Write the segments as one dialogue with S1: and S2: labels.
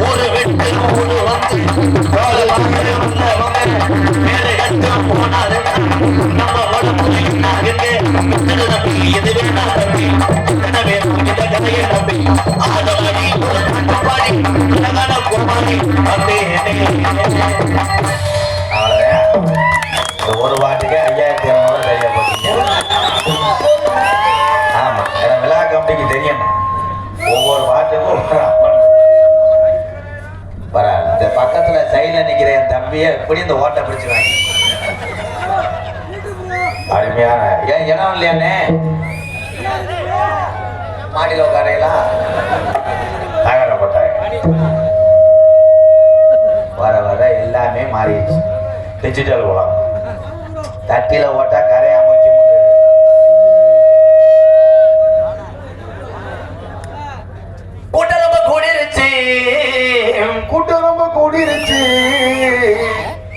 S1: ஊரு விட்டு ஊரு வந்து மேலே கட்டம் போனாரு நம்ம உடம்பு தம்பி இது வேணா தம்பி என்ன வேணும் இந்த கதையை தம்பி ஆதவாடி ஒரு கட்டுப்பாடி அழகான குமாரி தம்பி ஒரு வாட்டுக்கு 5200 சரியா போட்டீங்க. ஆமா விழா கம்பெனிக்கு தெரியும் ஒவ்வொரு வாட்டுக்கும் இந்த பக்கத்துல சைட்ல நிக்கிற என் தம்பிய எப்படி இந்த ஓட்டை பிடிச்சுவாங்க அருமையான ஏன் இடம் இல்லையானே மாடியில் உட்காரையெல்லாம் தகரப்பட்டாங்க வர வர எல்லாமே மாறிடுச்சு டிஜிட்டல் உலகம் தட்டில ஓட்டா கரையா முக்கியம் கூட்டம் ரொம்ப கூடிருச்சு கூட்டம் ரொம்ப கூடிருச்சு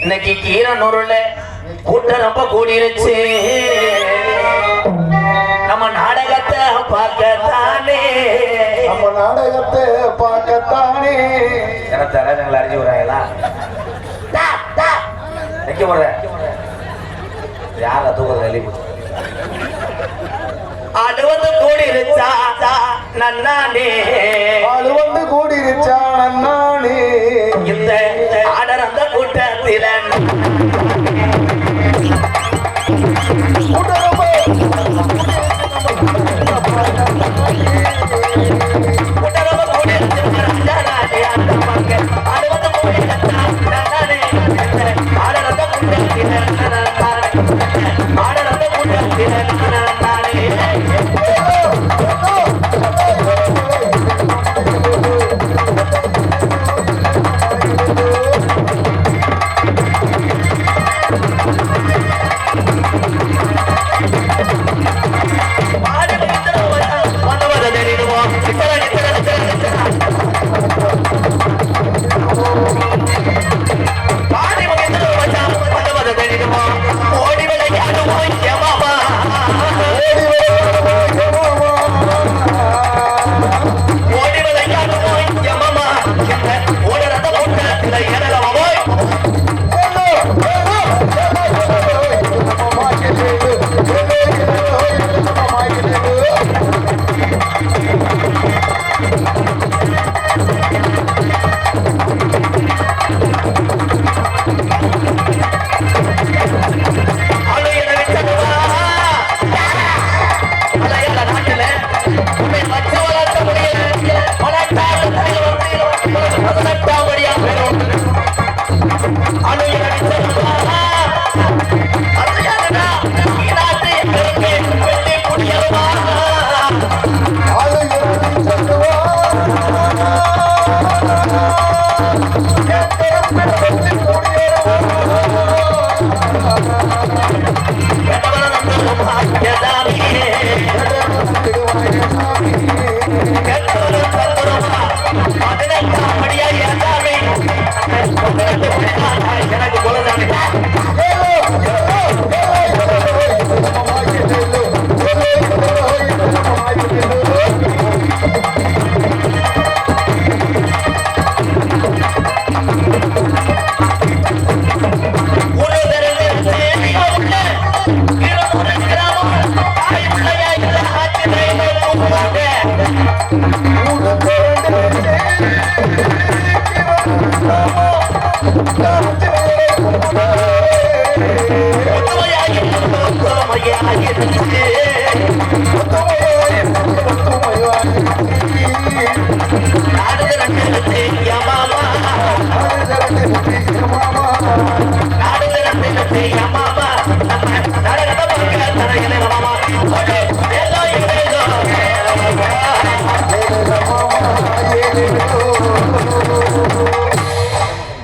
S1: இன்னைக்கு கீரனூர்ல கூட்டம் ரொம்ப கூடிருச்சு நம்ம நாடகத்தை பார்க்கத்தானே நம்ம நாடகத்தை பார்க்கத்தானே எனத்தால எங்களை அறிஞ்சு விடுறாங்களா வைக்க விடுறேன் யார தூக்குறது வெளியே ஆடு வந்து கூடிருச்சா நன்னானே ஆடு வந்து கூடிருச்சா நன்னானே இந்த ஆடர் அந்த கூட்டத்தில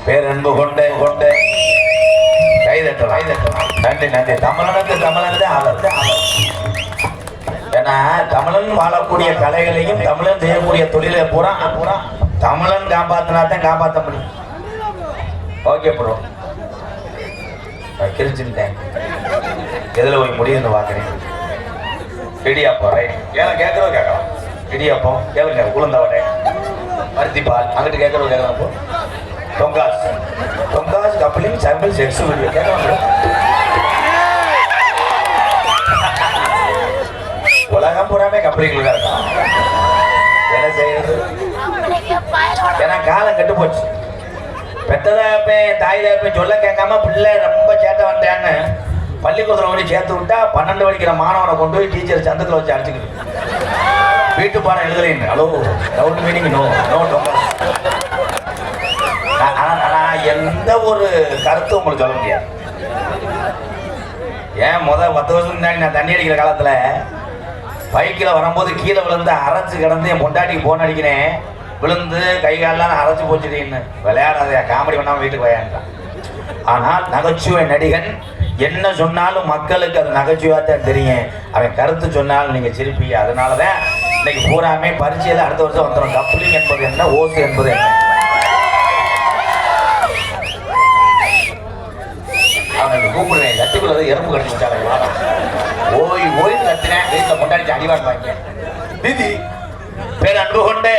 S1: பேரன்பு கொண்டே கொண்டே கைதட்டலாம் நன்றி நன்றி தமிழனுக்கு ஆளது ஏன்னா தமிழன் வாழக்கூடிய கலைகளையும் தமிழன் செய்யக்கூடிய தொழிலை பூரா தமிழன் காப்பாத்தினா தான் காப்பாற்ற முடியும். ஓகே ப்ரோ கிரிச்சுட்டேன் எதில் போய் முடியுதுன்னு பார்க்குறேன். இடியாப்பம் ரைட் ஏன்னா கேட்குறோம் கேட்கலாம் இடியாப்பம் கேளுங்க உளுந்த வடை பருத்தி பால் அங்கிட்டு கேட்கறது கேட்கலாம் போ. டொங்காஸ் டொங்காஸ் கப்ளிங் சாம்பிள் செக்ஸ் வீடியோ கேட்கலாம். உலகம் பூராமே கப்ளிங் இருக்கான். என்ன செய்யறது? ஏன்னா காலம் கெட்டு போச்சு. பெத்ததா இருப்பேன் தாய் தான் இருப்பேன் சொல்ல கேட்காம பிள்ளை ரொம்ப சேட்டை வந்தேன்னு பள்ளிக்கூடத்தில் ஓடி சேர்த்து விட்டா 12 படிக்கிற மாணவனை கொண்டு போய் டீச்சர் சந்தத்தில் வச்சு அடிச்சுக்கிட்டு வீட்டு பாடம் எழுதலைன்னு. Hello down meaning no no token. ஆனால் எந்த ஒரு கருத்தும் உங்களுக்கு சொல்ல முடியாது. ஏன் 10 வருஷம் முன்னாடி நான் தண்ணி அடிக்கிற காலத்தில் பைக்கில் வரும்போது கீழே விழுந்து அரைச்சி கிடந்து என் பொண்டாட்டிக்கு போன் அடிக்கிறேன். விழுந்து கை காலெல்லாம் அரைச்சி போச்சுடின்னு விளையாடாத காமெடி பண்ணாமல் வீட்டுக்கு விளையாண்டான். ஆனால் நகைச்சுவை நடிகன் என்ன சொன்னாலும் மக்களுக்கு அது நகைச்சுவையாக தான் தெரியும். அவன் கருத்து சொன்னாலும் நீங்கள் சிரிப்பீங்க. அதனால தான் இன்னைக்கு பூராமே பரீட்சையில் அடுத்த வருஷம் வந்துடும். கப்ளிங் என்பது என்ன, ஓசு என்பது என்ன. அவனுக்கு கூப்பிடுவேன் கட்டிக்குள்ளது எறும்பு கட்டி வச்சாங்க. ஓய் ஓய்வு கத்தினேன். வீட்டில் கொண்டாடி அடிவாங்க. தீதி பேர் அன்பு கொண்டு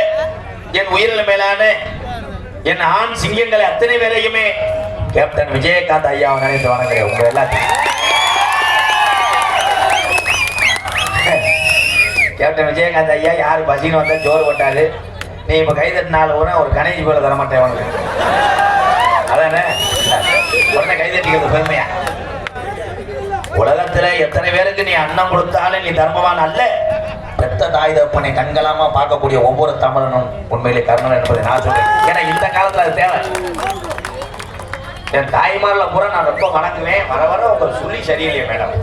S1: என் உயிரில் மேலான என் ஆண் சிங்கங்களை அத்தனை பேரையுமே கேப்டன் விஜயகாந்த் ஐயா நினைத்து வணங்குறேன். உங்க எல்லாத்தையும் கேப்டன் விஜயகாந்த் ஐயா யாரு பசின்னு வந்தா ஜோறு போட்டாரு. நீ இப்ப கை தட்டினால ஒரு கணேஜி போல தர மாட்டேன் உனக்கு. அதானே உடனே கை தட்டிக்கிறது பெருமையா. உலகத்துல எத்தனை பேருக்கு நீ அன்னம் கொடுத்தாலும் நீ தர்மவான் அல்ல. பெத்த தாய் தகப்பனை கண்களாமா பார்க்கக்கூடிய ஒவ்வொரு தமிழனும் உண்மையிலே கர்ணன் என்பதை நான் சொல்றேன். ஏன்னா இந்த காலத்துல அது தேவை. என் தாய்மார்ல கூட நான் ரொம்ப வணங்குவேன். வர வர உங்க சொல்லி சரியில்லையே மேடம்.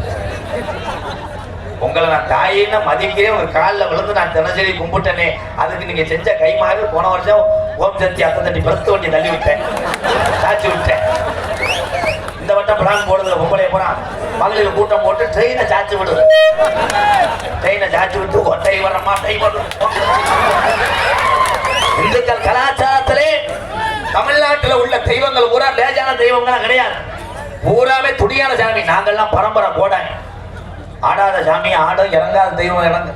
S1: உங்களை நான் தாயின்னு மதிக்கிறேன். உங்க காலில் விழுந்து நான் தினசரி கும்பிட்டேனே. அதுக்கு நீங்க செஞ்ச கைமாறு போன வருஷம் ஓம் சக்தி அத்தை தட்டி பருத்து வண்டி தள்ளி விட்டேன், சாட்சி விட்டேன். இந்த வட்டம் பிளான் போடுறதுல பொம்பளைய போறான் மகளிர் கூட்டம் போட்டு ட்ரெயினை சாச்சு விடுது. ட்ரெயினை சாச்சு விட்டு ஒட்டை வர மாட்டை வரும். இந்துக்கள் கலாச்சாரத்திலே தமிழ்நாட்டில் உள்ள தெய்வங்கள் பூரா லேஜான தெய்வங்களா கிடையாது. பூராமே துடியான சாமி. நாங்கள்லாம் பரம்பரை போடாங்க. ஆடாத சாமி ஆடும், இறங்காத தெய்வம் இறங்கு.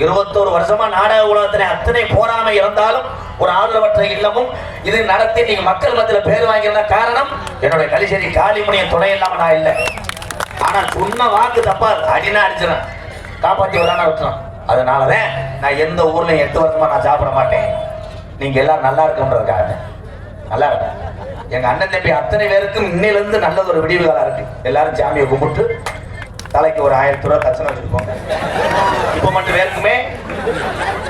S1: 21 வருஷமா நாடக உலகத்திலே அத்தனை போராமை இருந்தாலும் ஒரு ஆதரவற்ற இல்லமும் இது நடத்தி நீங்க மக்கள் மத்தியில் பேர் வாங்கியிருந்த காரணம் என்னுடைய கலிசேரி காளிமுனிய துணை இல்லாம நான் இல்லை. ஆனா சொன்ன வாக்கு தப்பா அடினா அடிச்சிடறேன், காப்பாற்றி வரான விட்டுறேன். அதனாலதான் நான் எந்த ஊர்லயும் 8 வருஷமா நான் சாப்பிட மாட்டேன். நீங்க எல்லாரும் நல்லா இருக்குன்றதுக்காக நல்லா இருக்கும். எங்க அண்ணன் தம்பி அத்தனை பேருக்கும் இன்னிலிருந்து நல்லது ஒரு விடிவு காலம் இருக்கு. எல்லாரும் சாமியை கும்பிட்டு தலைக்கு ஒரு 1000 ரூபாய் தட்சணை வச்சிருப்போங்க. இப்ப மட்டும் பேருக்குமே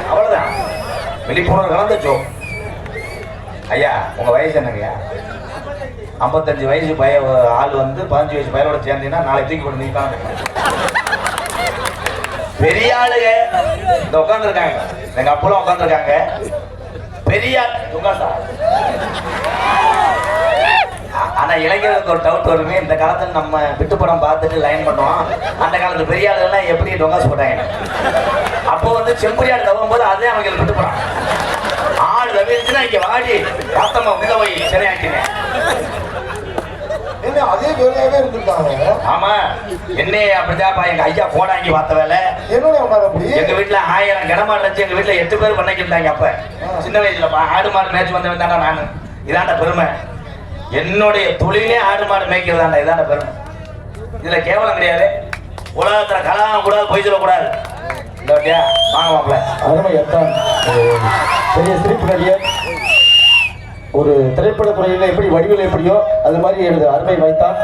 S1: அவ்வளவுதான். விழிப்புணர்வு கலந்த ஜோ. ஐயா உங்க வயசு என்னங்கய்யா? 55 வயசு ஆள் வந்து 15 வயசு பையனோட சேர்ந்தீங்கன்னா நாளை தூக்கி கொண்டு நீங்க பெரிய ஆளுங்க இந்த உட்காந்துருக்காங்க. எங்க அப்பெல்லாம் உட்காந்துருக்காங்க. பெரிய ஆனா இளைஞர்களுக்கு ஒரு டவுட் வருமே. இந்த காலத்துல நம்ம விட்டு படம் பார்த்துட்டு லைன் பண்ணுவோம். அந்த காலத்துல பெரிய ஆளுகள்லாம் எப்படி டொங்காசு போட்டாங்க. அப்போ வந்து செம்பரியாடு தவறும் போது அதே அவங்களுக்கு விட்டு படம் ஆள் தவிர்த்துனா இங்க வாடி காத்தம்மா உள்ள போய் சிறையாக்கினேன்.
S2: அதே வேலையாவே இருந்திருக்காங்க.
S1: ஆமா என்னைய அப்படிதான் எங்க ஐயா போடாங்கி பார்த்த வேலை. எங்க வீட்டுல 1000 கிடமாடு வச்சு எங்க வீட்டுல 8 பேர் பண்ணிக்கிட்டாங்க. அப்ப சின்ன வயசுல ஆடு மாடு மேய்ச்சி வந்தவன் தானே நானு. இதாண்ட பெருமை. என்னுடைய தொழிலே ஆடு மாடு மேய்க்கிறதாண்டா. இதாண்ட பெருமை. இதுல கேவலம் கிடையாது. உலகத்துல கலாம் கூடாது, பொய் சொல்லக்கூடாது. இந்த வட்டியா வாங்க மாப்பிள்ள.
S2: அருமை எத்தான் பெரிய சிரிப்பு நடிகர். ஒரு திரைப்பட துறையில எப்படி வடிவில் எப்படியோ அது மாதிரி எனது அருமை வைத்தான்.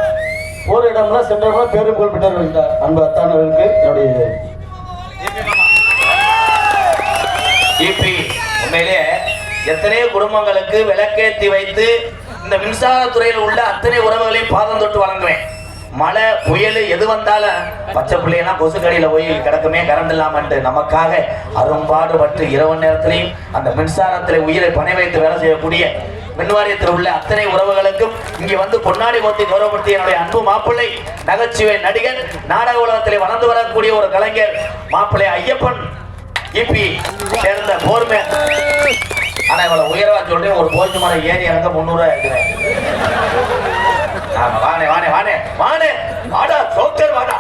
S2: ஒரு இடம்லாம் சென்றவங்க பேரும் புகழ் பெற்றார் வைத்தார். அன்பு அத்தானவர்களுக்கு என்னுடைய
S1: உண்மையிலே எத்தனை குடும்பங்களுக்கு விளக்கேற்றி வைத்து இந்த மின்சாரத்துறையில் உள்ள அத்தனை உறவுகளையும் பாதம் தொட்டு வழங்குவேன். மழை புயல் எது வந்தாலும் பச்சை பிள்ளையெல்லாம் கொசு கடையில் போய் கிடக்குமே கரண்ட் இல்லாமட்டு நமக்காக அரும்பாடுபட்டு இரவு நேரத்திலையும் அந்த மின்சாரத்தில் உயிரை பணி வைத்து வேலை செய்யக்கூடிய மின்வாரியத்தில் உள்ள அத்தனை உறவுகளுக்கும் இங்கே வந்து பொன்னாடி போத்தி கௌரவப்படுத்தி என்னுடைய அன்பு மாப்பிள்ளை நகைச்சுவை நடிகர் நாடக உலகத்திலே வளர்ந்து வரக்கூடிய ஒரு கலைஞர் மாப்பிள்ளை ஐயப்பன் இபி சேர்ந்த போர்மே. ஆனா இவ்வளவு உயர்வா சொல்றேன். ஒரு போச்சு மரம் ஏறி எனக்கு 300 ரூபாய் இருக்கிறேன். ஆமா வானே வானே வானே வானே வாடா சோக்கர் வாடா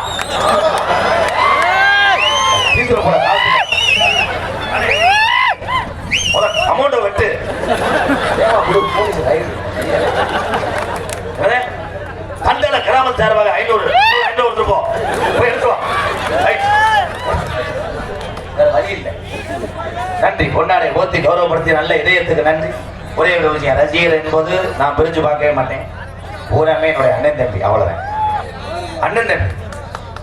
S1: போட காசு அமௌண்ட் விட்டு நன்றி. பொன்னாடை போத்தி கௌரவப்படுத்திய நல்ல இதயத்துக்கு நன்றி. ஒரே ஒரு விஷயம், ரசிகர் என்பது நான் பிரிஞ்சு பார்க்கவே மாட்டேன். பூராமே என்னுடைய அண்ணன் தம்பி, அவ்வளவுதான். அண்ணன் தம்பி,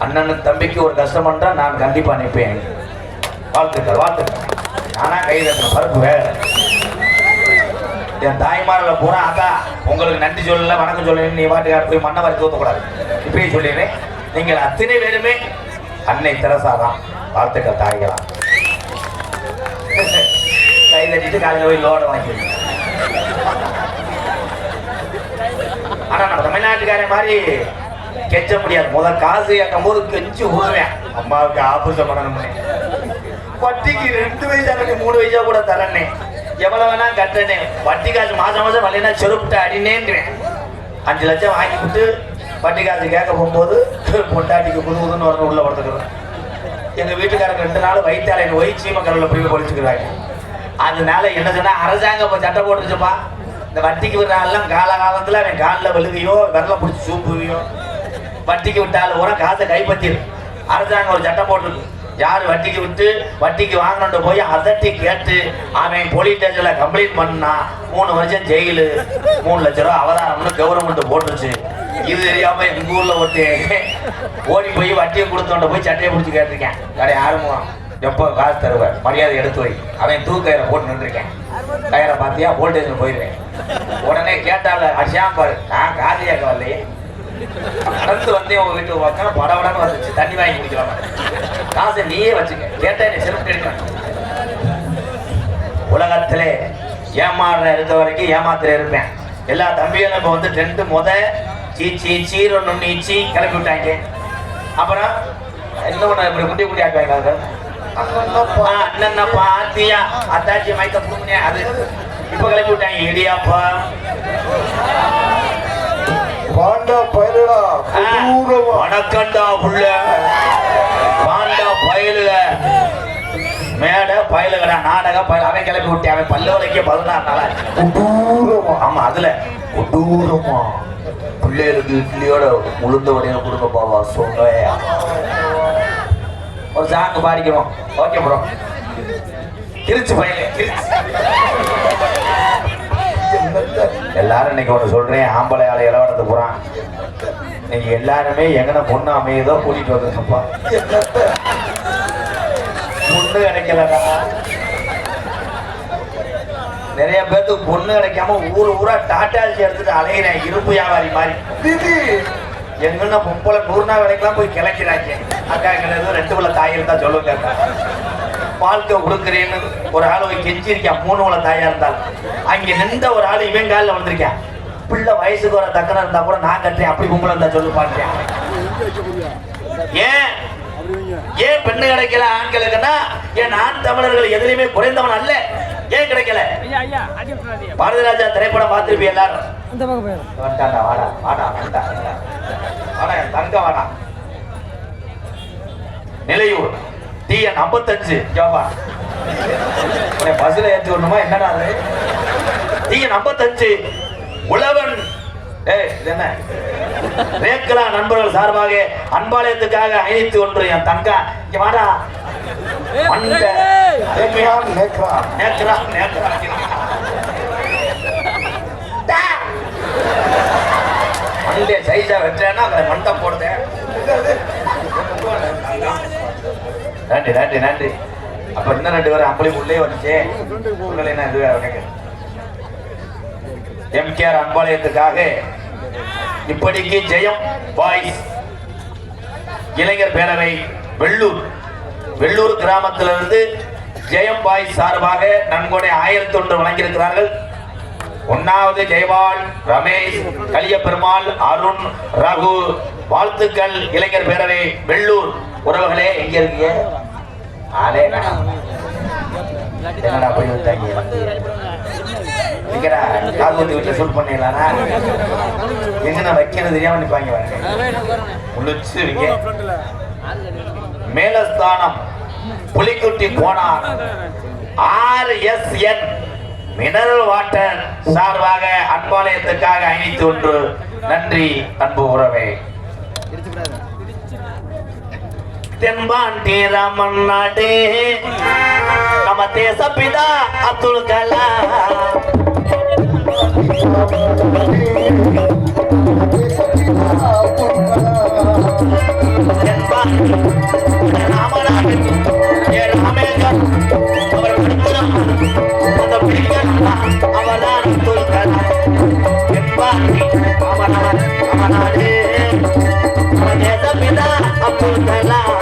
S1: அண்ணன் தம்பிக்கு ஒரு கஷ்டம் என்றா நான் கண்டிப்பா நிற்பேன். வாழ்த்துக்கள் வாழ்த்துக்கள். நானா கை தட்டணும், பருப்பு வேற. என் தாய்மாரில் பூரா அக்கா உங்களுக்கு நன்றி சொல்லல வணக்கம் சொல்லல, நீ பாட்டுக்கார போய் மண்ணை வரை தூத்தக்கூடாது. இப்பயே சொல்லிடுறேன், நீங்கள் அத்தனை பேருமே அன்னை தெரசாதான். வாழ்த்துக்கள் தாய்களா. கை தட்டிட்டு காலையில் போய் லோட வாங்கிடுங்க. ஆனா நம்ம தமிழ்நாட்டுக்காரன் மாதிரி கெஞ்ச முடியாது. முதல் காசு கேட்கும் போது கெஞ்சு உருவேன். அம்மாவுக்கு ஆபரேஷன் பண்ணணும்னு, வட்டிக்கு 2 வயசா 3 வயசா கூட தரேன்னே, எவ்வளவு வேணா கட்டுறேனே, வட்டி காசு மாசம் மாசம் வரலைன்னா செருப்பிட்டு அடினேன்றேன். 5 லட்சம் வாங்கி விட்டு வட்டி காசு கேட்க போகும்போது பொண்டாட்டிக்கு புதுன்னு வரணும் உள்ள படுத்துக்கிறோம். எங்க வீட்டுக்காரங்க 2 நாள் வயிற்றாலையில் போய் சீமக்கரில் போய் பொழிச்சுக்கிறாங்க. அதனால என்ன சொன்னா, அரசாங்கம் இப்போ சட்டை போட்டுருச்சுப்பா, இந்த வட்டிக்கு விடுறாலாம் காலகாலத்தில் அவன் காலில் விழுகையோ விரல பிடிச்சி சூப்புவையோ, வட்டிக்கு விட்டாலும் கூட காசை கைப்பற்றிடு. அரசாங்கம் ஒரு சட்டம் போட்டிருக்கு, யார் வட்டிக்கு விட்டு வட்டிக்கு வாங்கணும்னு போய் அதட்டி கேட்டு அவன் போலீஸ் ஸ்டேஷன்ல கம்ப்ளைண்ட் பண்ணா 3 வருஷம் ஜெயிலு, 3 லட்ச ரூபா அவதாரம்னு கவர்மெண்ட் போட்டுருச்சு. இது தெரியாம எங்க ஊர்ல ஒருத்தி ஓடி போய் வட்டியை கொடுத்தோண்ட போய் சட்டையை பிடிச்சி கேட்டிருக்கேன். கடை ஆரம்பம் எப்போ காசு தருவேன், மரியாதை எடுத்து வை. அவன் தூக்கயிறை போட்டு நின்றுருக்கேன். கயிறை பார்த்தியா, வோல்டேஜ் போயிடுவேன். உடனே கேட்டால அடிச்சான் பாரு, நான் காசு கேட்க வரலையே, நடந்து வந்தே உங்க வீட்டு பக்கம் படவடன்னு வந்துச்சு, தண்ணி வாங்கி குடிக்கலாம், காசை நீயே வச்சுக்க, கேட்டா நீ செருப்பு கிடைக்கும். உலகத்திலே ஏமாறுற இருக்க வரைக்கும் ஏமாத்திர இருப்பேன். எல்லா தம்பிகளும் இப்போ வந்து 10th முத சீரோ நுண்ணீச்சி கிளப்பி விட்டாங்க. அப்புறம் இன்னொன்று இப்படி குட்டி குட்டி ஆக்குவாங்க. அண்ணன் பாத்தியா அத்தாச்சி மைத்த புடுங்கினே, அது இப்போ கிளப்பி விட்டாங்க. இடியாப்பா
S2: பாண்டா பயலுடா,
S1: வணக்கண்டா புள்ள, பாண்டா பயலுக, மேட பயலுகடா, நாடக பயல். அவன் கிளப்பி விட்டேன். அவன் பல்லு வரைக்க 16 நாளா. ஆமா, அதுல கொடூரமா பிள்ளைகளுக்கு இட்லியோட உளுந்த வடையை கொடுக்க போவா சொல்ல. ஒரு சாங்கு பாடிக்கிறோம். Okay bro. திருச்சி பயலே, எல்லாரும் இன்னைக்கு ஒன்று சொல்றேன், ஆம்பளை ஆளை இளவடத்து போறான். நீங்க எல்லாருமே எங்கன பொண்ணு அமையதோ கூட்டிட்டு வந்துருக்கப்பா. பொண்ணு கிடைக்கலடா, நிறைய பேருக்கு பொண்ணு கிடைக்காம ஊரா டாட்டாச்சி எடுத்துட்டு அலையிறேன், இரும்பு வியாபாரி மாதிரி. எங்கன்னா பொம்பளை 100 நாள் வேலைக்கெல்லாம் போய் கிளக்கிறாங்க. அக்கா கிடையாது 2 உள்ள தாய் இருந்தா சொல்லுங்க, வாழ்க்கை கொடுக்குறேன்னு ஒரு ஆள் போய் கெஞ்சிருக்கான். 3 உள்ள தாயா இருந்தாலும் அங்க நின்ற ஒரு ஆள் இவன் காலில் வந்திருக்கான். பிள்ளை வயசுக்கு வர தக்கன இருந்தா கூட நான் கட்டுறேன், அப்படி பொம்பளை இருந்தா சொல்லு பாட்டேன். ஏன் பெண்ணு கிடைக்கல ஆண்களுக்குன்னா, ஏன் ஆண் தமிழர்கள் எதிலையுமே குறைந்தவன் அல்ல. ஏன் கிடைக்கல? பாரதிராஜா திரைப்படம் பார்த்திருப்பீங்க எல்லாரும். வாடா வாடா வாடா தங்க வாடா. நிலையூர் TN 55 ஜோபா பஸ்ல ஏற்றி விடணுமா என்னடா அது? TN 55 உழவன். என்ன ரேக்கலா நண்பர்கள் சார்பாக அன்பாலயத்துக்காக 501 என் தங்கா இங்க வாடா. மண்டே சைஸா வெட்டேன்னா மண்டை போடுதேன். நன்றி நன்றி நன்றி. அப்ப இன்னும் 2 பேரும் அப்படி உள்ளே வந்துச்சு. என்ன இது MKR அன்பாலயத்துக்காக இப்படிக்கு ஜெயம் பாய்ஸ் இளைஞர் பேரவை வெள்ளூர் கிராமத்திலிருந்து ஜெயம் பாய்ஸ் சார்பாக நன்கொடை 1001 வழங்கியிருக்கிறார்கள். 1வது ஜெயபால், ரமேஷ், கலியபெருமாள், அருண், ரகு. வாழ்த்துக்கள் இளைஞர் பேரவை வெள்ளூர். உறவுகளே எங்க இருக்கீங்க? என்னடா போய் வந்தாங்க கால்வத்தி வீட்டுல ஷூட் பண்ணிடலாம். எங்க வைக்கிறது தெரியாம நிப்பாங்க. மேலஸ்தானம் புலிக்குட்டி போனார். RSN மினரல் வாட்டர் சார்பாக அன்பாலயத்துக்காக 501. நன்றி அன்பு உறவே. தென்பாண்டி ராமன் நாடே நம்ம தேச பிதா அப்துல் கலாம் அவர்தான் அப்துல் கலாம் அவனாடு தேச பிதா அப்துல் கலாம்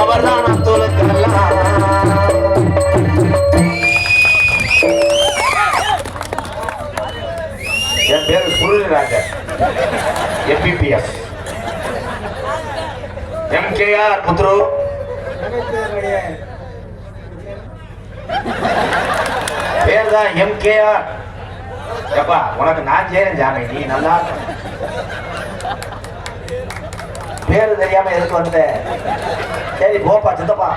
S1: அவர்தான் அப்துல் கலாம் என் பேரு சுருளிராஜ MBBS MKR புத்ரு பேர் தான் MKR எப்பா உனக்கு நான் செய்யறேன் ஜாமி நீ நல்லா பேரு தெரியாம எதுக்கு வந்த சரி போப்பா சித்தப்பா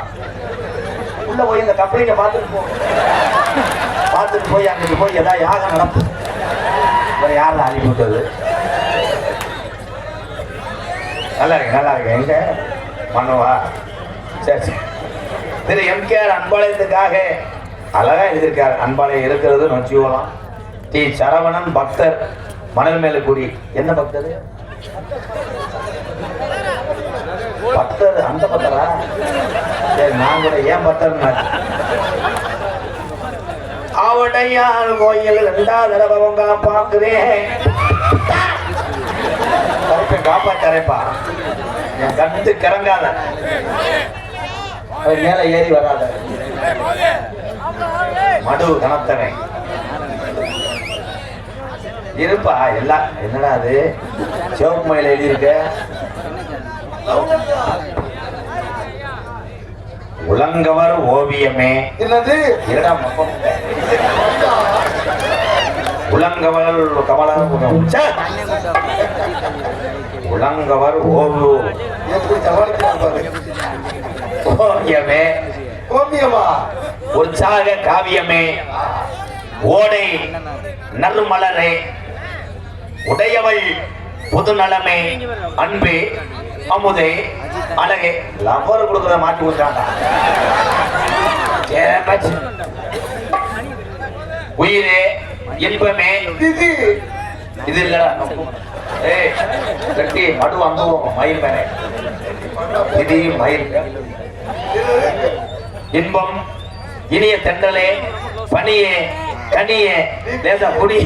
S1: உள்ள போய் இந்த கம்பெனியை பார்த்துட்டு போய் அன்னைக்கு போய் ஏதாவது யாகம் நடப்பு வேற யாரும் அனுப்பி விட்டது நல்லா இருக்கு எங்க பண்ணுவா சரி சரி திரு MKR அன்பாளையத்துக்காக அழகா எழுதியிருக்காரு. அன்பாளையம் இருக்கிறது நொச்சியோலாம் டி சரவணன் பக்தர் மணல் மேல கூடி என்ன பக்தர் பக்தர் அந்த பக்தரா சரி நான் கூட ஏன் பக்தர் அவடையார் கோயில் 2வது தடவை உங்க பாக்குறேன் காப்பாற்றப்பா என் கட்டு கிறங்காத மேல ஏறி வராத மடு கணத்தவன் இருப்பா எல்லாம் என்னடா அது சிவப்பு மயில எழுதி இருக்க உலங்கவர் ஓவியமே என்னது உலங்கவர் கமலம் உலங்கவர் ஓவியமே ஓவியமா உற்சாக காவியமே ஓடை நறுமலரே உடையவள் புது நலமே அன்பே அமுதே அழகே லவர் கொடுக்குற மாட்டி விட்டாங்க உயிரே இன்பமே இது இல்லடா ஏய் கட்டி மடு அனுபவம் மயில் மேலே இது மயில் இன்பம் இனிய தென்றலே பனியே கனியே லேசா குடி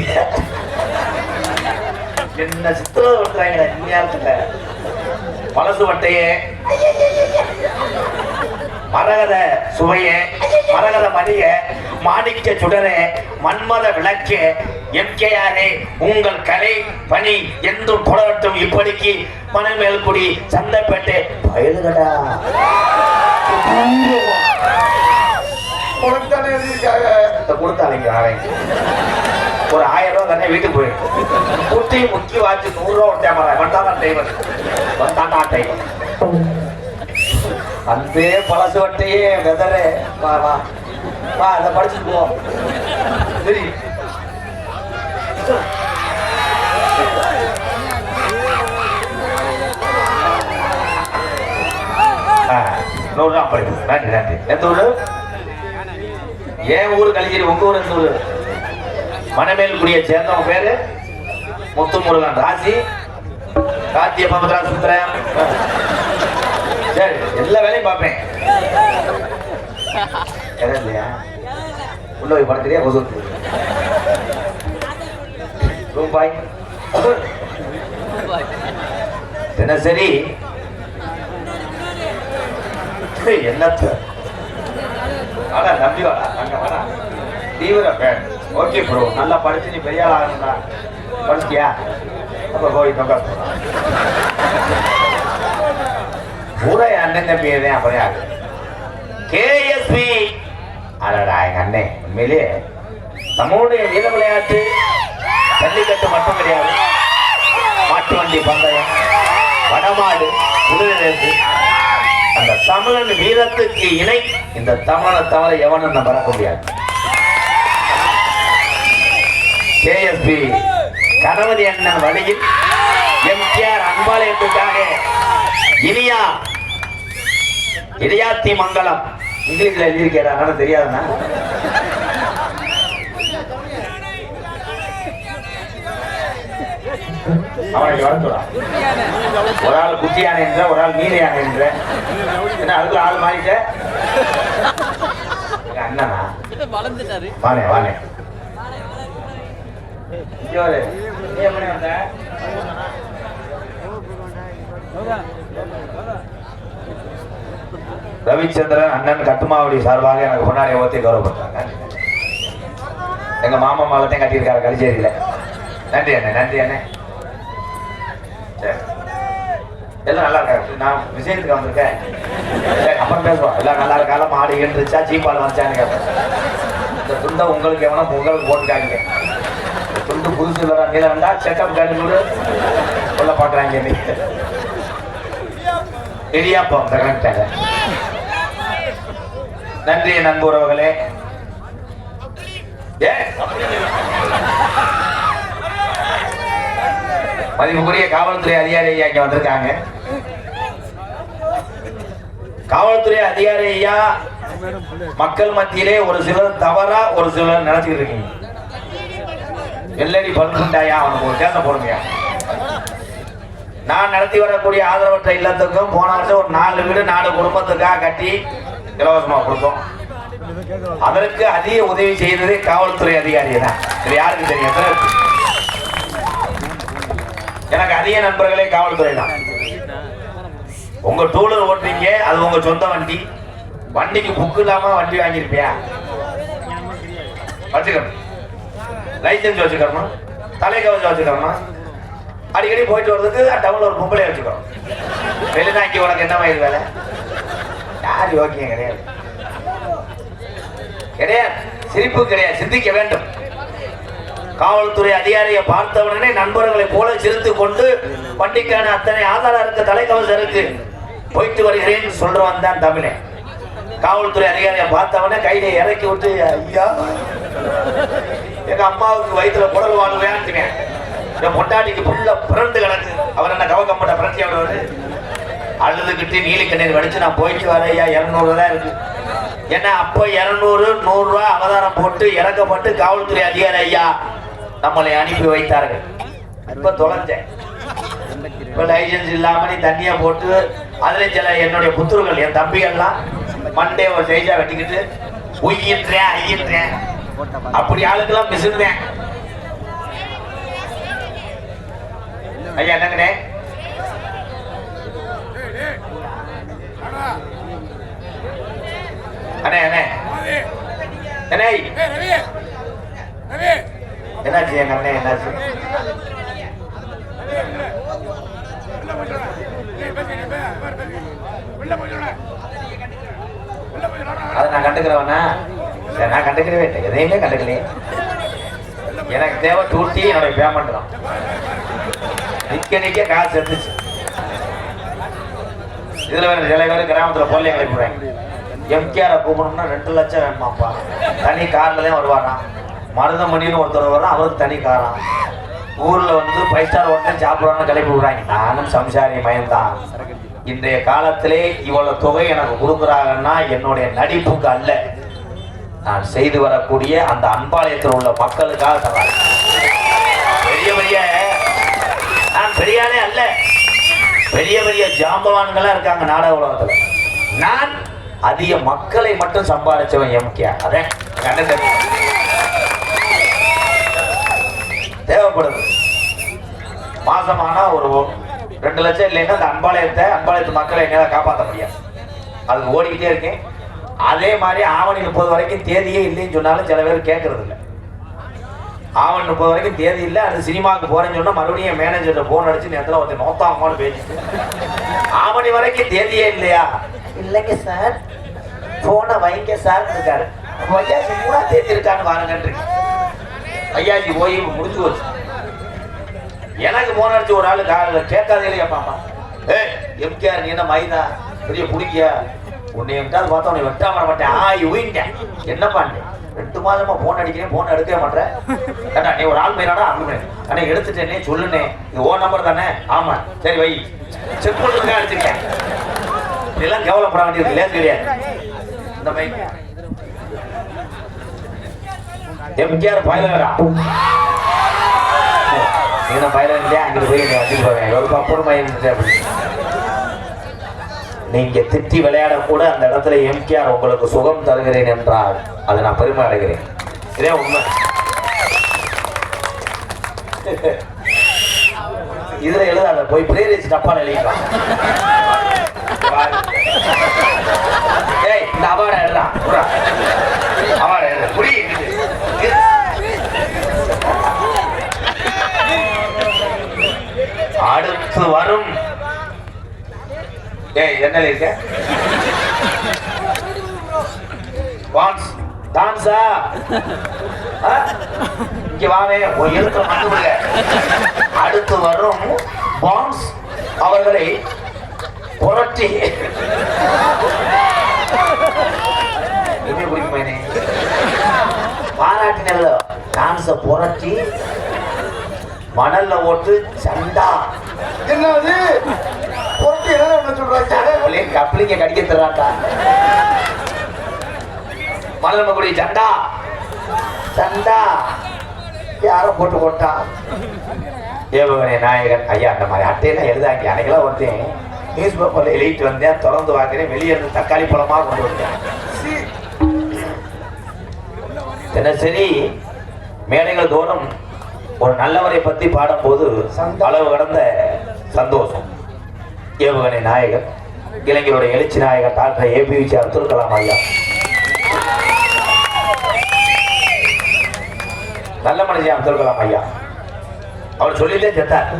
S1: என்ன சித்திரம் விட்டுறாங்க இந்தியாவுல பழசு வட்டையே மரகத சுவையே மரகத மணிய மாணிக்க சுடரே, மன்மத விளக்கே, எம்கேஆரே, உங்கள் கலை பணி என்றும் தொடரட்டும். இப்படிக்கு மணமேல்குடி, சந்தைப்பேட்டை பயலுகடா கொடுத்தாங்க. ஒரு 1000 ரூபாய் தானே வீட்டுக்கு போயிருக்கு. குட்டி முக்கி வாச்சு 100 ரூபா விட்டாம வந்தாதான் டிரைவர், வந்தாண்டா டிரைவர். அந்த பழசு வட்டையே வெதரே, வா வா வா, அதை படிச்சுட்டு போ. சரி, நூறுரூவா படிப்பு. நன்றி நன்றி. எந்த ஊரு? ஏன் ஊரு கழிச்சிரு. உங்க ஊர் எந்த ஊரு? மணமேல்குடியை சேர்ந்தவங்க பேரு முத்துமுருகன். ராசி கார்த்திய பமத்ரா சுந்தரம். சரி, எல்லா வேலையும் பார்ப்பேன். இல்லையா உள்ள போய் படத்திலேயே கொசு ரூபாய் தினசரி என்னத்த வாடா தம்பி, வாடா அங்க வாடா. தீவிர பேன். ஓகே ப்ரோ, நல்லா படிச்சு நீ பெரிய ஆள் ஆகணும்டா. படிச்சியா? அப்ப போய் தொங்க பூரா அண்ணன் தம்பி எதையும் அப்படியே ஆகு. கேஎஸ்பி அடடா எங்க அண்ணன் உண்மையிலே நம்மளுடைய வீர விளையாட்டு ஜல்லிக்கட்டு மட்டும் கிடையாது. மாட்டு வண்டி பந்தயம், வடமாடு, குதிரை, அந்த தமிழன் வீரத்துக்கு இணை இந்த தமிழனை தவிர எவனும் நம்ம பறக்க முடியாது. கேஎஸ்பி கணபதி அண்ணன் வழியில் எம்கேஆர் அன்பாலயத்துக்காக இடையாத்தி மங்கலம் இங்கிலீஷ்ல எழுதியிருக்கேன், அதனால தெரியாதுண்ணா. அவனுக்கு வரத்துடா. ஒரு ஆள் குச்சி யானை என்ற, ஒரு ஆள் நீர் யானை என்ற. என்ன அதுக்குள்ள ஆள் மாறிட்ட? அண்ணனா வானே வானே. நீ எப்படி வந்த? ரவிச்சந்திரன் அண்ணன் கட்டுமாவடி சார்பாக எனக்கு பொன்னாடி ஓத்தி கௌரவப்படுறாங்க. எங்க மாமா மாலத்தையும் கட்டியிருக்காரு கலிச்சேரியில. நன்றி அண்ணே, நன்றி அண்ணே. சரி, எல்லாம் நல்லா இருக்காரு. நான் விஷயத்துக்கு வந்திருக்கேன். அப்புறம் பேசுவோம். எல்லாம் நல்லா இருக்கால, மாடு எழுந்துச்சா சீப்பால் வந்துச்சான்னு கேட்பேன். இந்த துண்டை உங்களுக்கு எவனா உங்களுக்கு போட்டுக்காங்க. துண்டு புதுசு இல்லைடா, நீல வேண்டா செக்கப் கார்டு சொல்ல பாக்குறாங்க. இடியாப்பம் கரெக்டாங்க. நன்றி நண்பு உறவுகளே. மதிப்புக்குரிய காவல்துறை அதிகாரி ஐயா இங்க வந்திருக்காங்க. காவல்துறை அதிகாரி ஐயா மக்கள் மத்தியிலே ஒரு சிலர் தவறா ஒரு சிலர் நினைச்சுக்கிட்டு இருக்கீங்க. எல்லடி பல்குண்டாயா அவனுக்கு ஒரு கேச போடுங்க. நான் நடத்தி வரக்கூடிய ஆதரவற்ற இல்லத்துக்கும் போன வருஷம் ஒரு 4 வீடு 4 குடும்பத்துக்காக கட்டி இலவசமா கொடுத்தோம். அதற்கு அதிக உதவி செய்தது காவல்துறை அதிகாரி தான். இது யாருக்கு தெரியும்? எனக்கு அதிக நண்பர்களே காவல்துறை தான். உங்க டூலர் ஓட்டுறீங்க, அது உங்க சொந்த வண்டி. வண்டிக்கு புக்கு இல்லாம வண்டி வாங்கியிருப்பியா? வச்சுக்கணும். லைசன்ஸ் வச்சுக்கணும், தலைக்கவசம் வச்சுக்கணும். அடிக்கடி போயிட்டு வர்றதுக்கு டவுன்ல ஒரு பொம்பளை வச்சுக்கணும். வெளிநாக்கி உனக்கு என்ன வயது வேலை? யாரு யோக்கியம் கிடையாது, கிடையாது. சிரிப்பு கிடையாது, சிந்திக்க வேண்டும். காவல்துறை அதிகாரியை பார்த்தவுடனே நண்பர்களை போல சிரித்து கொண்டு வண்டிக்கான அத்தனை ஆதாரம் இருக்கு, தலைக்கவசம் இருக்கு, போயிட்டு வருகிறேன் சொல்றவன் தான் தமிழன். காவல்துறை அதிகாரியை பார்த்தவனே கையில இறக்கி விட்டு, ஐயா எங்க அம்மாவுக்கு வயிற்றுல குடல் வாழ்வேன்னு என் பொண்டாட்டிக்கு புள்ள பிறந்து கிடக்கு, அவர் என்ன கவக்கப்பட்ட பிரச்சனை விடுவாரு. அழுதுகிட்டு நீலி கண்ணீர் வடிச்சு நான் போயிட்டு வரேன் ஐயா, 200 தான் இருக்கு. ஏன்னா அப்போ 200 100 ரூபா அவதாரம் போட்டு இறக்கப்பட்டு காவல்துறை அதிகாரி ஐயா நம்மளை அனுப்பி வைத்தார்கள். இப்ப தொலைஞ்சேன். இப்ப லைசன்ஸ் இல்லாம நீ தண்ணியா போட்டு அதுல சில என்னுடைய புத்தூர்கள் என் தம்பிகள்லாம் மண்டே ஒரு சைஸா வெட்டிக்கிட்டு உயின்றேன் ஐயின்றேன் அப்படி ஆளுக்கெல்லாம் மிசுந்தேன். ஐயா என்னங்கண்ணே, அண்ணே அண்ணே என்ன என்னாச்சு எங்க அண்ணன் என்னாச்சு? அதை நான் கண்டுக்கிறவனா? நான் கண்டுக்கிறவே இல்லை, எதையுமே கண்டுக்கலையே. எனக்கு தேவை டூட்டி, என்னுடைய பேமெண்ட் தான். நிக்க காசு எடுத்துச்சு. இதுல வேற சில பேர் கிராமத்துல பொல்லையை கிளப்பிடுறாங்க. எம்கேஆரை கூப்பிடணும்னா 2 லட்சம் வேணுமாப்பா. தனி கார்ல தான் வருவாராம். மருதமணின்னு ஒருத்தர் வர்றான், அவருக்கு தனி காராம். ஊர்ல வந்து 5 ஸ்டார் ஹோட்டல் சாப்பிடுவான்னு கிளப்பி விடுறாங்க. நானும் சம்சாரி மயம்தான். இன்றைய காலத்திலே இவ்வளவு தொகை எனக்கு கொடுக்குறாங்கன்னா என்னுடைய நடிப்புக்கு அல்ல, நான் செய்து வரக்கூடிய அந்த அன்பாலயத்தில் உள்ள மக்களுக்காக தராங்க. பெரிய பெரிய நான் பெரியானே அல்ல, பெரிய பெரிய ஜாம்பவான்களா இருக்காங்க நாடக உலகத்துல. நான் அதிக மக்களை மட்டும் சம்பாதிச்சவன் எம்கேஆர். அதான் தேவைப்படுது. மாசமானா ஒரு 2 லட்சம் இல்லைன்னா அந்த அன்பாலயத்து மக்களை எங்களால் காப்பாற்ற முடியாது. அதுக்கு ஓடிக்கிட்டே இருக்கேன். அதே மாதிரி ஆவணி 30 வரைக்கும் தேதியே இல்லைன்னு சொன்னாலும் சில பேர் கேட்கறது இல்லை. ஆவணி 30 வரைக்கும் தேதி இல்லை, அது சினிமாவுக்கு போறேன்னு சொன்னா மறுபடியும் மேனேஜர்கிட்ட போன் அடிச்சு நேரத்தில் ஒருத்தர் நோத்தாங்கன்னு பேசிட்டு, ஆவணி வரைக்கும் தேதியே இல்லையா? இல்லைங்க சார், போனை வைங்க சார் இருக்காரு. ஐயாச்சி 3ஆம் தேதி இருக்கான்னு வாருங்கன்னு. ஐயாச்சி போய் முடிச்சு வச்சு எனக்கு போன் அடிச்சு ஒரு ஆளு கேட்காதே இல்லையா பாப்பா, எம்கேஆர் நீ என்ன மைதா பெரிய பிடிக்கியா, உன்னை எங்காவது பார்த்தா உன்னை வெட்டா பண்ண மாட்டேன். உயின்ட்டேன். என்னப்பா 2 மாதமா போன் அடிக்கிறேன், போன் எடுக்கவே மாட்டேன். ஏண்டா நீ ஒரு ஆள் மேலாடா அண்ணே எடுத்துட்டேனே சொல்லுனே, இது ஓ நம்பர் தானே? ஆமா சரி வை, செக் பண்ணுறதுக்காக எடுத்துட்டேன். இதெல்லாம் கேவலப்பட வேண்டியது இல்லையா? தெரியாது. இந்த மைக் எம்கேஆர் பயிலா என்ன பயில இல்லையா? அங்கிட்டு போய் வச்சுட்டு போவேன் ஒரு அப்புறமா அப்படி. நீங்க திட்டி விளையாட கூட அந்த இடத்துல எம்கேஆர் உங்களுக்கு சுகம் தருகிறேன் என்றால் அதை நான் பெருமை அடைகிறேன். இதே உண்மை. இதுல எழுதாத, போய் பிரேரிச்சு தப்பான எழுதிக்கலாம். இந்த அவார்டை எழுதான் அவார்டை எழுத புரியுது. அடுத்து வரும் என்ன இருக்க டான்ஸா இங்க வாவே ஒரு எழுத்து மறந்துவிடுங்க. அடுத்து வரும் பான்ஸ் அவர்களை புரட்டி பாராட்டினல்ல டான்ஸ புரட்டி மணல்ல ஓட்டு சண்டா. என்னது புரட்டி என்ன சொல்றாங்க? கப்ளிங்க கடிக்க தர்றாண்டா. மணல் கூடிய சண்டா சண்டா யாரும் போட்டு போட்டா. ஏவுகணை நாயகன் ஐயா அந்த மாதிரி அட்டையெல்லாம் எழுதாங்க. அன்னைக்கெல்லாம் ஒருத்தேன் நியூஸ் பேப்பர்ல எழுதிட்டு வந்தேன், திறந்து பார்க்கிறேன், வெளியே இருந்து தக்காளி பழமா கொண்டு வந்தேன். தினசரி மேடைகள் தோறும் ஒரு நல்லவரை பத்தி பாடும் போது அளவு கடந்த சந்தோஷம். ஏவுகணை நாயகர், இளைஞருடைய எழுச்சி நாயகர் டாக்டர் APJ அப்துல் கலாம் ஐயா. நல்ல மனுஷன் அப்துல் கலாம் ஐயா. அவர் சொல்லிட்டே செத்தார்.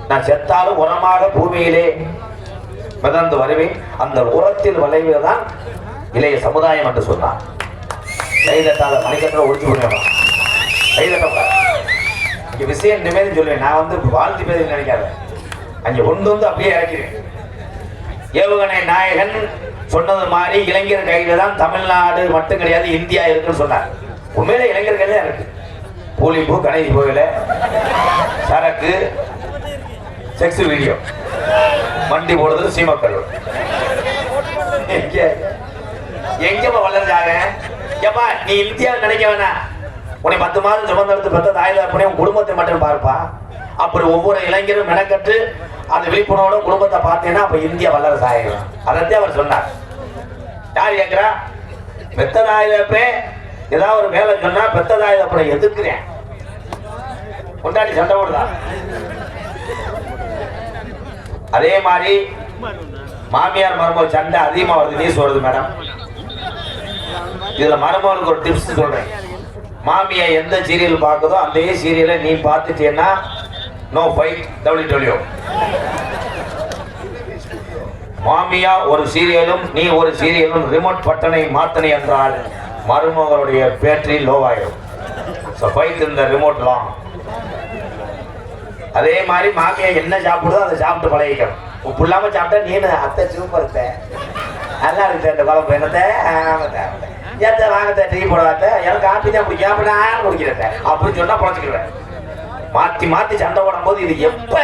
S1: நான் செத்தாலும் உரமாக பூமியிலே மிதந்து வருவேன், அந்த உரத்தில் வளைவதுதான் இளைய சமுதாயம் என்று சொன்னார். கைதட்டாத மணிக்கட்டில் ஒழிச்சு விடுவேன். கைதட்ட இங்க விஷயம் நிம்மதி சொல்லுவேன். நான் வந்து வாழ்த்து பேச நினைக்காத, அங்கே கொண்டு வந்து அப்படியே இறக்கிறேன். ஏவுகணை நாயகன் சொன்னது மாதிரி இளைஞர் கையில தான் தமிழ்நாடு மட்டும் கிடையாது இந்தியா இருக்குன்னு சொன்னார். உண்மையில இளைஞர் கையில இருக்கு. பூலிப்பூ கணேதி கோயில சரக்கு செக்ஸ் வீடியோ வண்டி போடுறது சீமக்கல் எங்கப்பா வளர்ந்தாங்க. ஏப்பா நீ இந்தியா நினைக்க வேணா, உன்னை 10 மாதம் சுமந்தெடுத்து பெற்ற தாயில உன் குடும்பத்தை மட்டும் பார்ப்பா. அப்படி ஒவ்வொரு இளைஞரும் மெனக்கட்டு அந்த விழிப்புணர்வோட குடும்பத்தை பார்த்தீங்கன்னா அப்ப இந்தியா வல்லரசு ஆகிடும். அதைத்தான் அவர் சொன்னார். யார் கேட்கிறா? பெத்த தாயிலப்பே ஏதாவது ஒரு வேலை சொன்னா பெத்த தாயிலப்பட எதிர்க்கிறேன் கொண்டாடி சண்டை போடுதா. அதே மாதிரி மாமியார் மருமகள் சண்டை அதிகமா வருது, நியூஸ் வருது மேடம். இதுல மருமகளுக்கு ஒரு டிப்ஸ் சொல்றேன். மாமியா எந்த சீரியல் பார்க்குதோ அந்த சீரியலை நீ பார்த்துட்டேன்னா நோ ஃபைட் WW. மாமியா ஒரு சீரியலும் நீ ஒரு சீரியலும் ரிமோட் பட்டனை மாத்தனை என்றால் மருமகளுடைய பேட்டரி லோவாயிடும். ஸோ ஃபைட் இந்த ரிமோட் லாங். அதே மாதிரி மாமியா என்ன சாப்பிடுதோ அதை சாப்பிட்டு பழகிக்கணும். உப்பு இல்லாம சாப்பிட்டா நீ அத்தை சூப்பர் நல்லா இருக்கு இந்த குழம்பு என்னத்தை ஏத்த வாங்கத்த டீ போடாத எனக்கு காப்பி தான் பிடிக்கும் அப்படி நான் குடிக்கிறேன் அப்படின்னு சொன்னா பொழைச்சிக்கிறேன். மாத்தி மாத்தி சண்டை போடும் போது இது எப்ப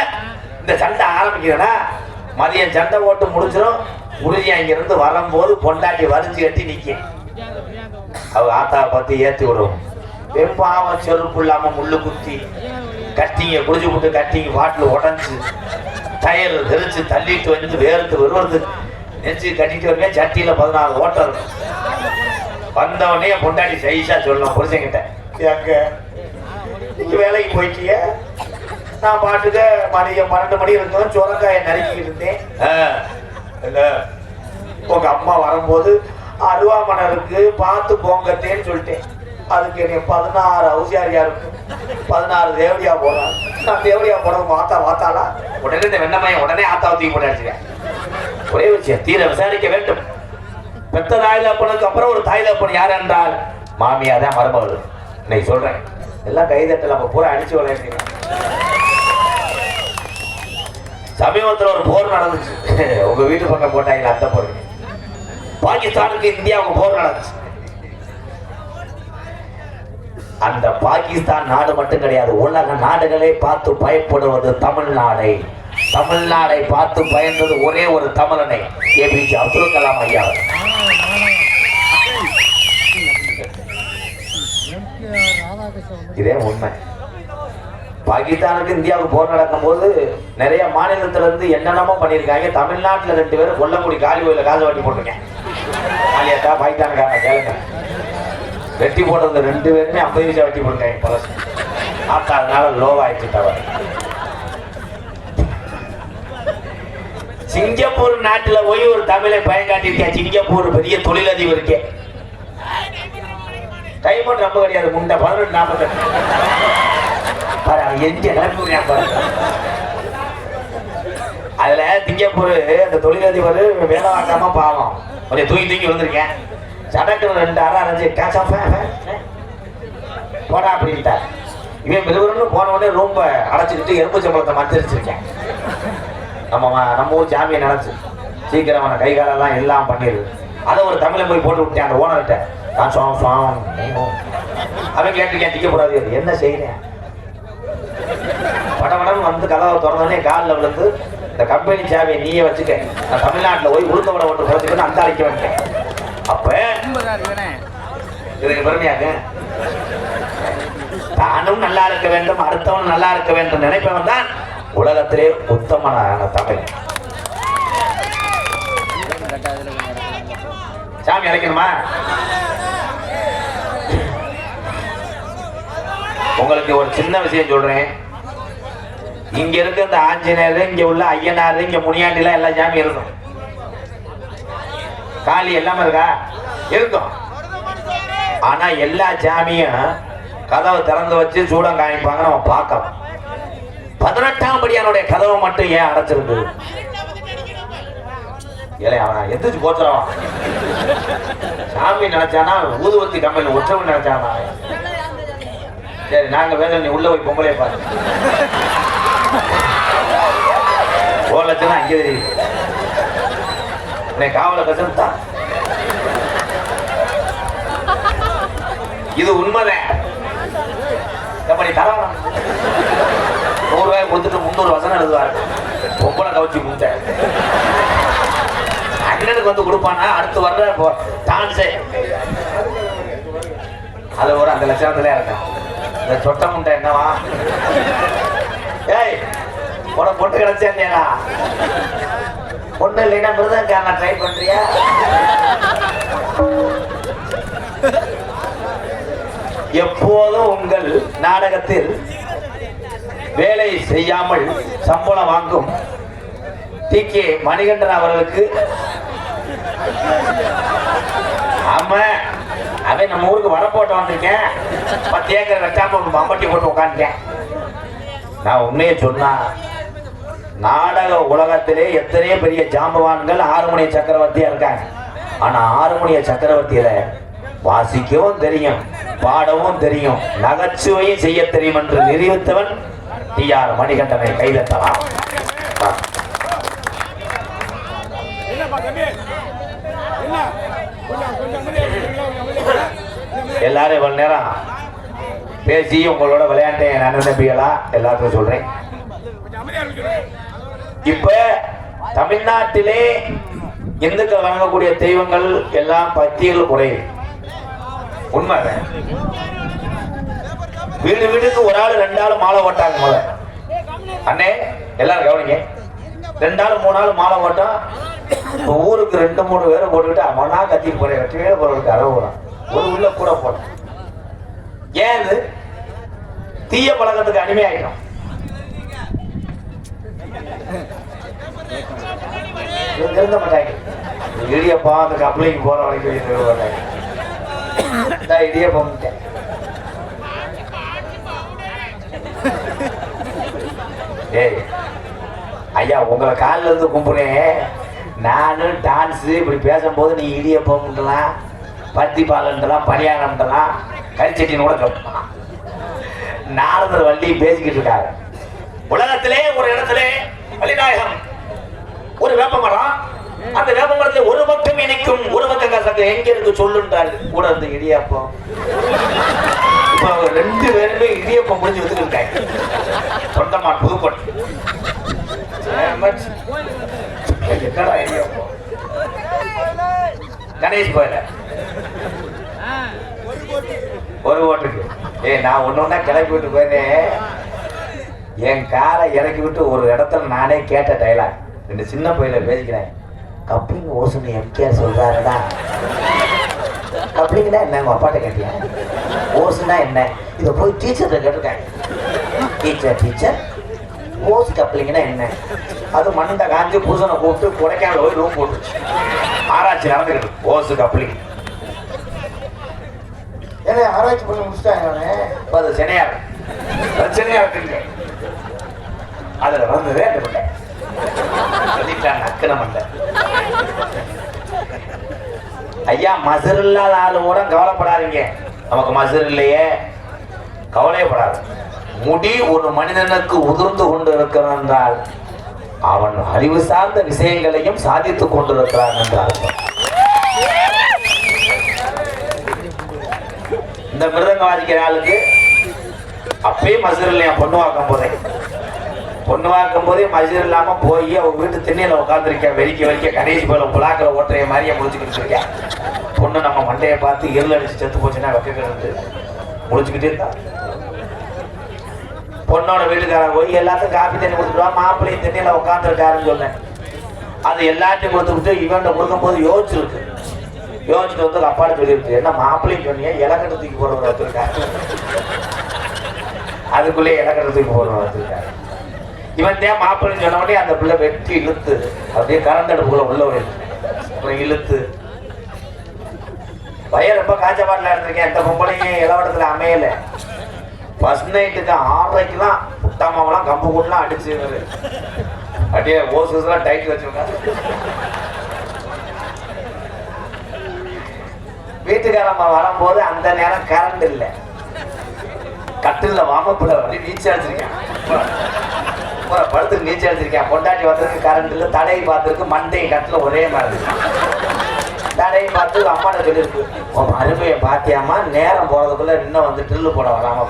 S1: இந்த சண்டை ஆரம்பிக்கிறேன்னா மதியம் சண்டை போட்டு முடிச்சிடும். உறுதி அங்கிருந்து வரும்போது பொண்டாட்டி வரிஞ்சு கட்டி நிற்கும். அவ ஆத்தாவை பார்த்து ஏற்றி விடும். வெப்பாவம் செருப்பு இல்லாம முள்ளு குத்தி கட்டிங்க குடிச்சு விட்டு கட்டிங்க பாட்டில் உடஞ்சி டயர் தெரிச்சு தள்ளிட்டு வந்து வேர்த்து வருவது நெஞ்சு கட்டிட்டு வருவே. சட்டியில 14 ஓட்டம் இருக்கும். வந்தவொடனே பொண்டாட்டி சைஸா சொல்லணும் புருஷங்கிட்ட, எங்க நீங்க வேலைக்கு போயிட்டீங்க, நான் பாட்டுக்க மதியம் 12 மணி இருக்கும் சுரக்காயை நறுக்கிட்டு இருந்தேன். இல்ல உங்க அம்மா வரும்போது அருவாமனை இருக்கு பார்த்து போங்கத்தேன்னு சொல்லிட்டேன். அதுக்கு என்னை 16 அவசியாரியா இருக்கும், 16 தேவடியா போடுறான். நான் தேவடியா போடுறது வாத்தாளா உடனே இந்த வெண்ணமையை உடனே ஆத்தாவை தூக்கி போட்டாச்சுக்கேன். ஒரே விஷயம் தீர விசாரிக்க வேண்டும். பெத்த தாய்தப்பனுக்கு அப்புறம் ஒரு தாய்தப்பன் யார் என்றால் மாமியா தான் மருமகள். இன்னைக்கு சொல்றேன் எல்லாம் கைதட்டல் நம்ம பூரா அடிச்சு விளையாடுறீங்க. சமீபத்தில் ஒரு போர் நடந்துச்சு. உங்க வீட்டு பக்கம் போட்டாங்க அந்த போர். பாகிஸ்தானுக்கு இந்தியாவுக்கு போர் நடந்துச்சு. அந்த பாகிஸ்தான் நாடு மட்டும் கிடையாது, உலக நாடுகளே பார்த்து பயப்படுவது தமிழ்நாடை. தமிழ்நாடை பார்த்து பயந்தது ஒரே ஒரு தமிழனை, APJ அப்துல் கலாம் ஐயா. இதே உண்மை. பாகிஸ்தானுக்கு இந்தியாவுக்கு போர் நடக்கும் போது நிறைய மாநிலத்துல இருந்து என்னென்னமோ பண்ணியிருக்காங்க. தமிழ்நாட்டில் 2 பேரும் கொல்லங்குடி காளி கோயில காசு வட்டி போட்டிருக்கேன். காளியாத்தா பாகிஸ்தானுக்கான கேளுங்க. வெட்டி போட்டது 2 பேருமே 50 பைசா வெட்டி போட்டிருக்காங்க பழசு. ஆத்தா அதனால லோவாயிடுச்சு தவறு. சிங்கப்பூர் நாட்டுல போய் ஒரு தமிழை பயங்காட்டிருக்கேன். சிங்கப்பூர் பெரிய தொழிலதிபர் இருக்கே. டைம் ரொம்ப கிடையாது. முண்டை 18:48 அதுல சிங்கப்பூர் அந்த தொழிலதிபர் வேலை வாங்காம பாவம் கொஞ்சம் தூக்கி விழுந்திருக்கேன். சடக்கு 2 அரை அரைஞ்சு போடா அப்படின்ட்டார். இவன் விறுவிறுன்னு போன உடனே ரொம்ப அடைச்சிக்கிட்டு எறும்பு சம்பளத்தை மறைச்சிருச்சிருக்கேன். நம்ம ஊர் ஜாமியை நினைச்சு சீக்கிரம் கை காலெல்லாம் எல்லாம் பண்ணிடுது. அதை ஒரு தமிழை போய் போட்டு விட்டேன் அந்த ஓனர்கிட்ட. அவன் கேட்டிருக்கேன் திக்க கூடாது என்ன செய்யறேன். படமடம் வந்து கதவை திறந்தோடனே காலில் விழுந்து இந்த கம்பெனி சாவியை நீயே வச்சுக்க, நான் தமிழ்நாட்டில் போய் உளுந்த விட ஒன்று குறைச்சிக்கணும் அந்த அழைக்க வந்துட்டேன். அப்ப இதுக்கு பெருமையாக்க தானும் நல்லா இருக்க வேண்டும், அடுத்தவன் நல்லா இருக்க வேண்டும் நினைப்பவன் தான் உலகத்திலே உத்தமனான தமிழ். சாமி அழைக்கணுமா? உங்களுக்கு ஒரு சின்ன விஷயம் சொல்றேன். இங்க இருக்க இந்த ஆஞ்சநேயர், இங்க உள்ள ஐயனார், இங்க முனியாண்டிலாம் எல்லா சாமி இருக்கும். காளி எல்லாமே இருக்கா? இருக்கும். ஆனா எல்லா சாமியும் கதவை திறந்து வச்சு சூடம் காமிப்பாங்க, நம்ம பார்க்கலாம். 18ஆம் படியானுடைய கதவை மட்டும் ஏன் அடைச்சிருக்கு? ஏலே அவன் எந்திரிச்சு போத்துறான். சாமி நினைச்சானா ஊதுவத்தி கம்பெனி உற்சவம் நினைச்சானா? சரி நாங்க வேலை நீ உள்ள போய் பொம்பளைய பாரு. 1 லட்சம் தான் அங்கே தெரியுது. காவல கசந்தா இது உண்மைதான். எப்படி தரணும்? 100 ரூபாய் கொடுத்துட்டு 300 வசனம் எழுதுவாரு. பொம்பளை கவச்சி முட்டை அண்ணனுக்கு வந்து கொடுப்பானா அடுத்து வர்ற டான்ஸே அது ஒரு அந்த லட்சணத்துல இருக்கேன். இந்த சொட்ட முண்டை என்னவா? ஏய் உனக்கு பொண்ணு கிடைச்சா பொண்ணு இல்லைன்னா மிருதங்க ட்ரை பண்றியா? எப்போதும் உங்கள் நாடகத்தில் வேலை செய்யாமல் சம்பளம் வாங்கும் TK மணிகண்டன் அவர்களுக்கு ஆமா அவன் நம்ம ஊருக்கு வர போட்டு வந்திருக்கேன் 10 ஏக்கர் வெட்டாம மம்பட்டி போட்டு உட்காந்துட்டேன். நான் உண்மையை சொன்னா நாடக உலகத்திலே எத்தனையோ பெரிய ஜாம்பவான்கள் ஆறுமணிய சக்கரவர்த்தியா இருக்காங்க. ஆனா ஆறுமணிய சக்கரவர்த்தியில வாசிக்கவும் தெரியும், பாடவும் தெரியும், நகைச்சுவையும் செய்ய தெரியும் என்று நிரூபித்தவன் டி.ஆர். மணிகண்டனை கைதட்டலாம். எல்லாரும் இவ்வளவு நேரம் பேசி உங்களோட விளையாட்டேன் அண்ணன் தம்பிகளா எல்லாத்துக்கும் சொல்றேன். இப்ப தமிழ்நாட்டிலே இந்துக்கள் வணங்கக்கூடிய தெய்வங்கள் எல்லாம் பத்திகள் குறையுது. உண்மை. வீடு வீடுக்கு ஒரு ஆள் 2 ஆள் மாலை ஓட்டாங்க. முதல்ல அண்ணே எல்லாரும் கவனிங்க, 2 ஆள் 3 ஆள் மாலை ஓட்டம். ஊருக்கு 2-3 பேரை போட்டுக்கிட்டு அவனா கத்திட்டு போறேன், 8 பேரை போறதுக்கு அறவுறான், ஒரு உள்ள கூட போட. ஏன் இது தீய பழக்கத்துக்கு அடிமையாயிடும். திருந்த மாட்டாங்க. இடியப்பா அந்த கப்பலைக்கு போற வரைக்கும் இடியப்பம். ஏய் ஐயா, உங்களை காலில் இருந்து கும்பிடுறேன். நானும் டான்ஸ் இப்படி பேசும்போது நீ இடியப்பம்லாம் பத்தி பாலன்லாம் பணியாரம்லாம் கரிச்சட்டின்னு கூட சொல்லலாம். நாரதர் வள்ளி பேசிக்கிட்டு இருக்காரு. உலகத்திலே ஒரு இடத்துல வள்ளிநாயகம் ஒரு வேப்ப மரம், அந்த வேப்ப மரத்துல ஒரு பக்கம் இணைக்கும் ஒரு பக்கம் கசங்க எங்க இருக்கு சொல்லுன்றாரு. கூட இருந்து இடியப்பம். இப்ப அவங்க 2 பேருமே இடியப்பம் முடிஞ்சு வந்துட்டு இருக்காங்க. தொண்டமான் புதுக்கோட்டை. கணேஷ் கோயில ஒரு ஓட்டுக்கு நான் ஒன்னொன்னா கிளப்பி விட்டு போயிருந்தேன். என் காரை இறக்கி விட்டு ஒரு இடத்துல நானே கேட்ட டைலாக் 2 சின்ன பையில பேசிக்கிறேன். Coupling ஓசுன்னு MKR சொல்றாருடா. கப்ளிங்னா என்ன? உங்க அப்பாட்ட கேட்டியா? ஓசுனா என்ன? இதை போய் டீச்சர்கிட்ட கேட்டிருக்காங்க. டீச்சர் ஓசு கப்ளிங்னா என்ன? அது மண்ணை காஞ்சி பூசனை கூப்பிட்டு கொடைக்கானல் போய் ரூம் போட்டுச்சு. ஆராய்ச்சி நடந்துக்கிட்டு ஓசு கப்ளிங். ஏன்னா ஆராய்ச்சி பண்ணி முடிச்சிட்டாங்க. அது சென்னையா இருக்குங்க. அதுல வந்ததே அந்த பண்ண நக்கன மண்டை. ஐயா, மசர் இல்லாத ஆளு கூட கவலைப்படாதீங்க. நமக்கு மசர் இல்லையே, கவலையப்படாது. முடி ஒரு மனிதனுக்கு உதிர்ந்து கொண்டு இருக்கிறான் என்றால் அவன் அறிவு சார்ந்த விஷயங்களையும் சாதித்துக் கொண்டிருக்கிறான் என்றால். இந்த மிருதங்க வாதிக்கிற ஆளுக்கு அப்பயே மசர் இல்லையா? பொண்ணு வாக்கும் போதே மசர் இல்லாம போய் அவங்க வீட்டு திண்ணையில உட்காந்துருக்கேன். வெறிக்க கணேஷ் போல புலாக்கிற ஓட்டுறைய மாதிரியே முடிச்சுக்கிட்டு இருக்கேன். பொண்ணு நம்ம மண்டையை பார்த்து இருள் அடிச்சு செத்து போச்சுன்னா வைக்கிறது முடிச்சுக்கிட்டே இருந்தா. பொண்ணோட வீட்டுக்காரன் போய் எல்லாத்துக்கும் காப்பி தண்ணி கொடுத்துருவா. மாப்பிள்ளையும் தண்ணியில உட்காந்துருக்காருன்னு சொன்னேன். அது எல்லாத்தையும் கொடுத்துக்கிட்டு இவன்ட்ட கொடுக்கும் போது யோசிச்சுட்டு வந்து அப்பாடு சொல்லியிருக்கு. என்ன மாப்பிள்ளையும் சொன்னீங்க, இலக்கட்டை தூக்கி போடுறவர் வச்சிருக்காரு. அதுக்குள்ளே இலக்கட்டை தூக்கி போடுறவர் வச்சிருக்காரு. இவன் தான் மாப்பிள்ளைன்னு சொன்ன உடனே அந்த பிள்ளை வெட்டி இழுத்து அப்படியே கரண்ட் அடுப்புக்குள்ள உள்ள அப்புறம் இழுத்து பையன் ரொம்ப காய்ச்சப்பாட்டில் இருந்திருக்கேன். எந்த பொம்பளையும் இளவட்டத்தில் அமையலை. ஃபர்ஸ்ட் நைட்டுக்கு 6:30க்குலாம் புட்டாமாவெல்லாம் கம்பு கூட்டலாம் அடிச்சு அப்படியே ஓசஸ்லாம் டைட் வச்சிருக்காங்க. வீட்டுக்காரம்மா வரும்போது அந்த நேரம் கரண்ட் இல்லை. கட்டில வாமப்புல வந்து நீச்சல் அடிச்சிருக்கேன். படுத்துக்கு நீச்சல் அடிச்சிருக்கேன். பொண்டாட்டி வந்ததுக்கு கரண்ட் இல்லை. தடையை பார்த்துருக்கு. மண்டையை கட்டில ஒரே மாதிரி தடையை பார்த்து அம்மாட்ட சொல்லியிருக்கு. அருமையை பாத்தியாமா, நேரம் போறதுக்குள்ள இன்னும் வந்து ட்ரில்லு போட வராம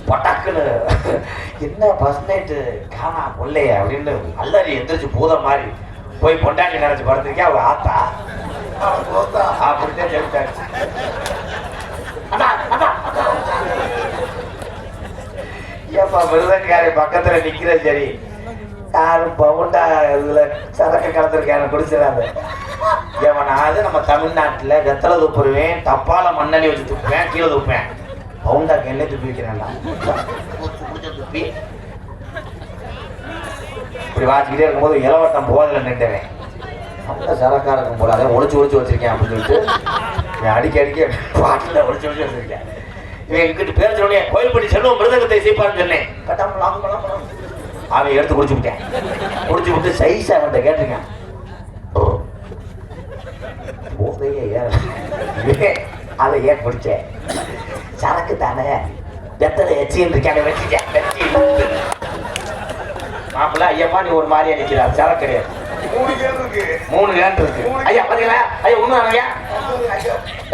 S1: பட்டாக்குன்னு என்ன ஃபர்ஸ்ட் நைட்டு காணா கொள்ளைய அப்படின்னு அல்லறி எந்திரிச்சு பூத மாதிரி போய் பொண்டாட்டி நினைச்சு படுத்திருக்கேன். அவங்க ஆத்தா அப்படித்தான் சொல்லிட்டாரு. ஏப்பா மிருதங்காரி பக்கத்துல நிக்கிற சரி, யாரும் பவுண்டா இதுல சரக்கு கலந்துருக்கேன் குடிச்சிடாது. எவனாவது நம்ம தமிழ்நாட்டுல வெத்தலை துப்புருவேன், தப்பால மண்ணெண்ணி வச்சு துப்புவேன், கீழே துப்பேன். பவுண்டா கையில துப்பி வைக்கிறேன்டா. துப்பி இப்படி வாசிக்கிட்டே இருக்கும்போது இளவட்டம் போதில் நின்றுவேன். நல்ல சரக்காரக்கும் போல அதை ஒளிச்சு வச்சிருக்கேன் அப்படின்னு சொல்லிட்டு அடிக்க பாட்டில் ஒளிச்சு வச்சிருக்கேன். இவன் எங்கிட்ட பேர் சொன்னே கோயில்பட்டி செல்வம் மிருதகத்தை சீப்பான்னு சொன்னேன். அவன் எடுத்து குடிச்சு விட்டு சைஸா அவன்கிட்ட கேட்டிருக்கேன். அதை ஏன் குடிச்சேன்? சரக்கு தானே வெத்தலை எச்சின்னு இருக்காங்க. வச்சுட்டேன் மாப்பிள்ள ஐயப்பா நீ ஒரு மாதிரியா நிக்கிறார். சரக்கு கிடையாது. 3 கேன் இருக்கு. ஐயா பாத்தீங்களா? ஐயா ஒண்ணு ஐயா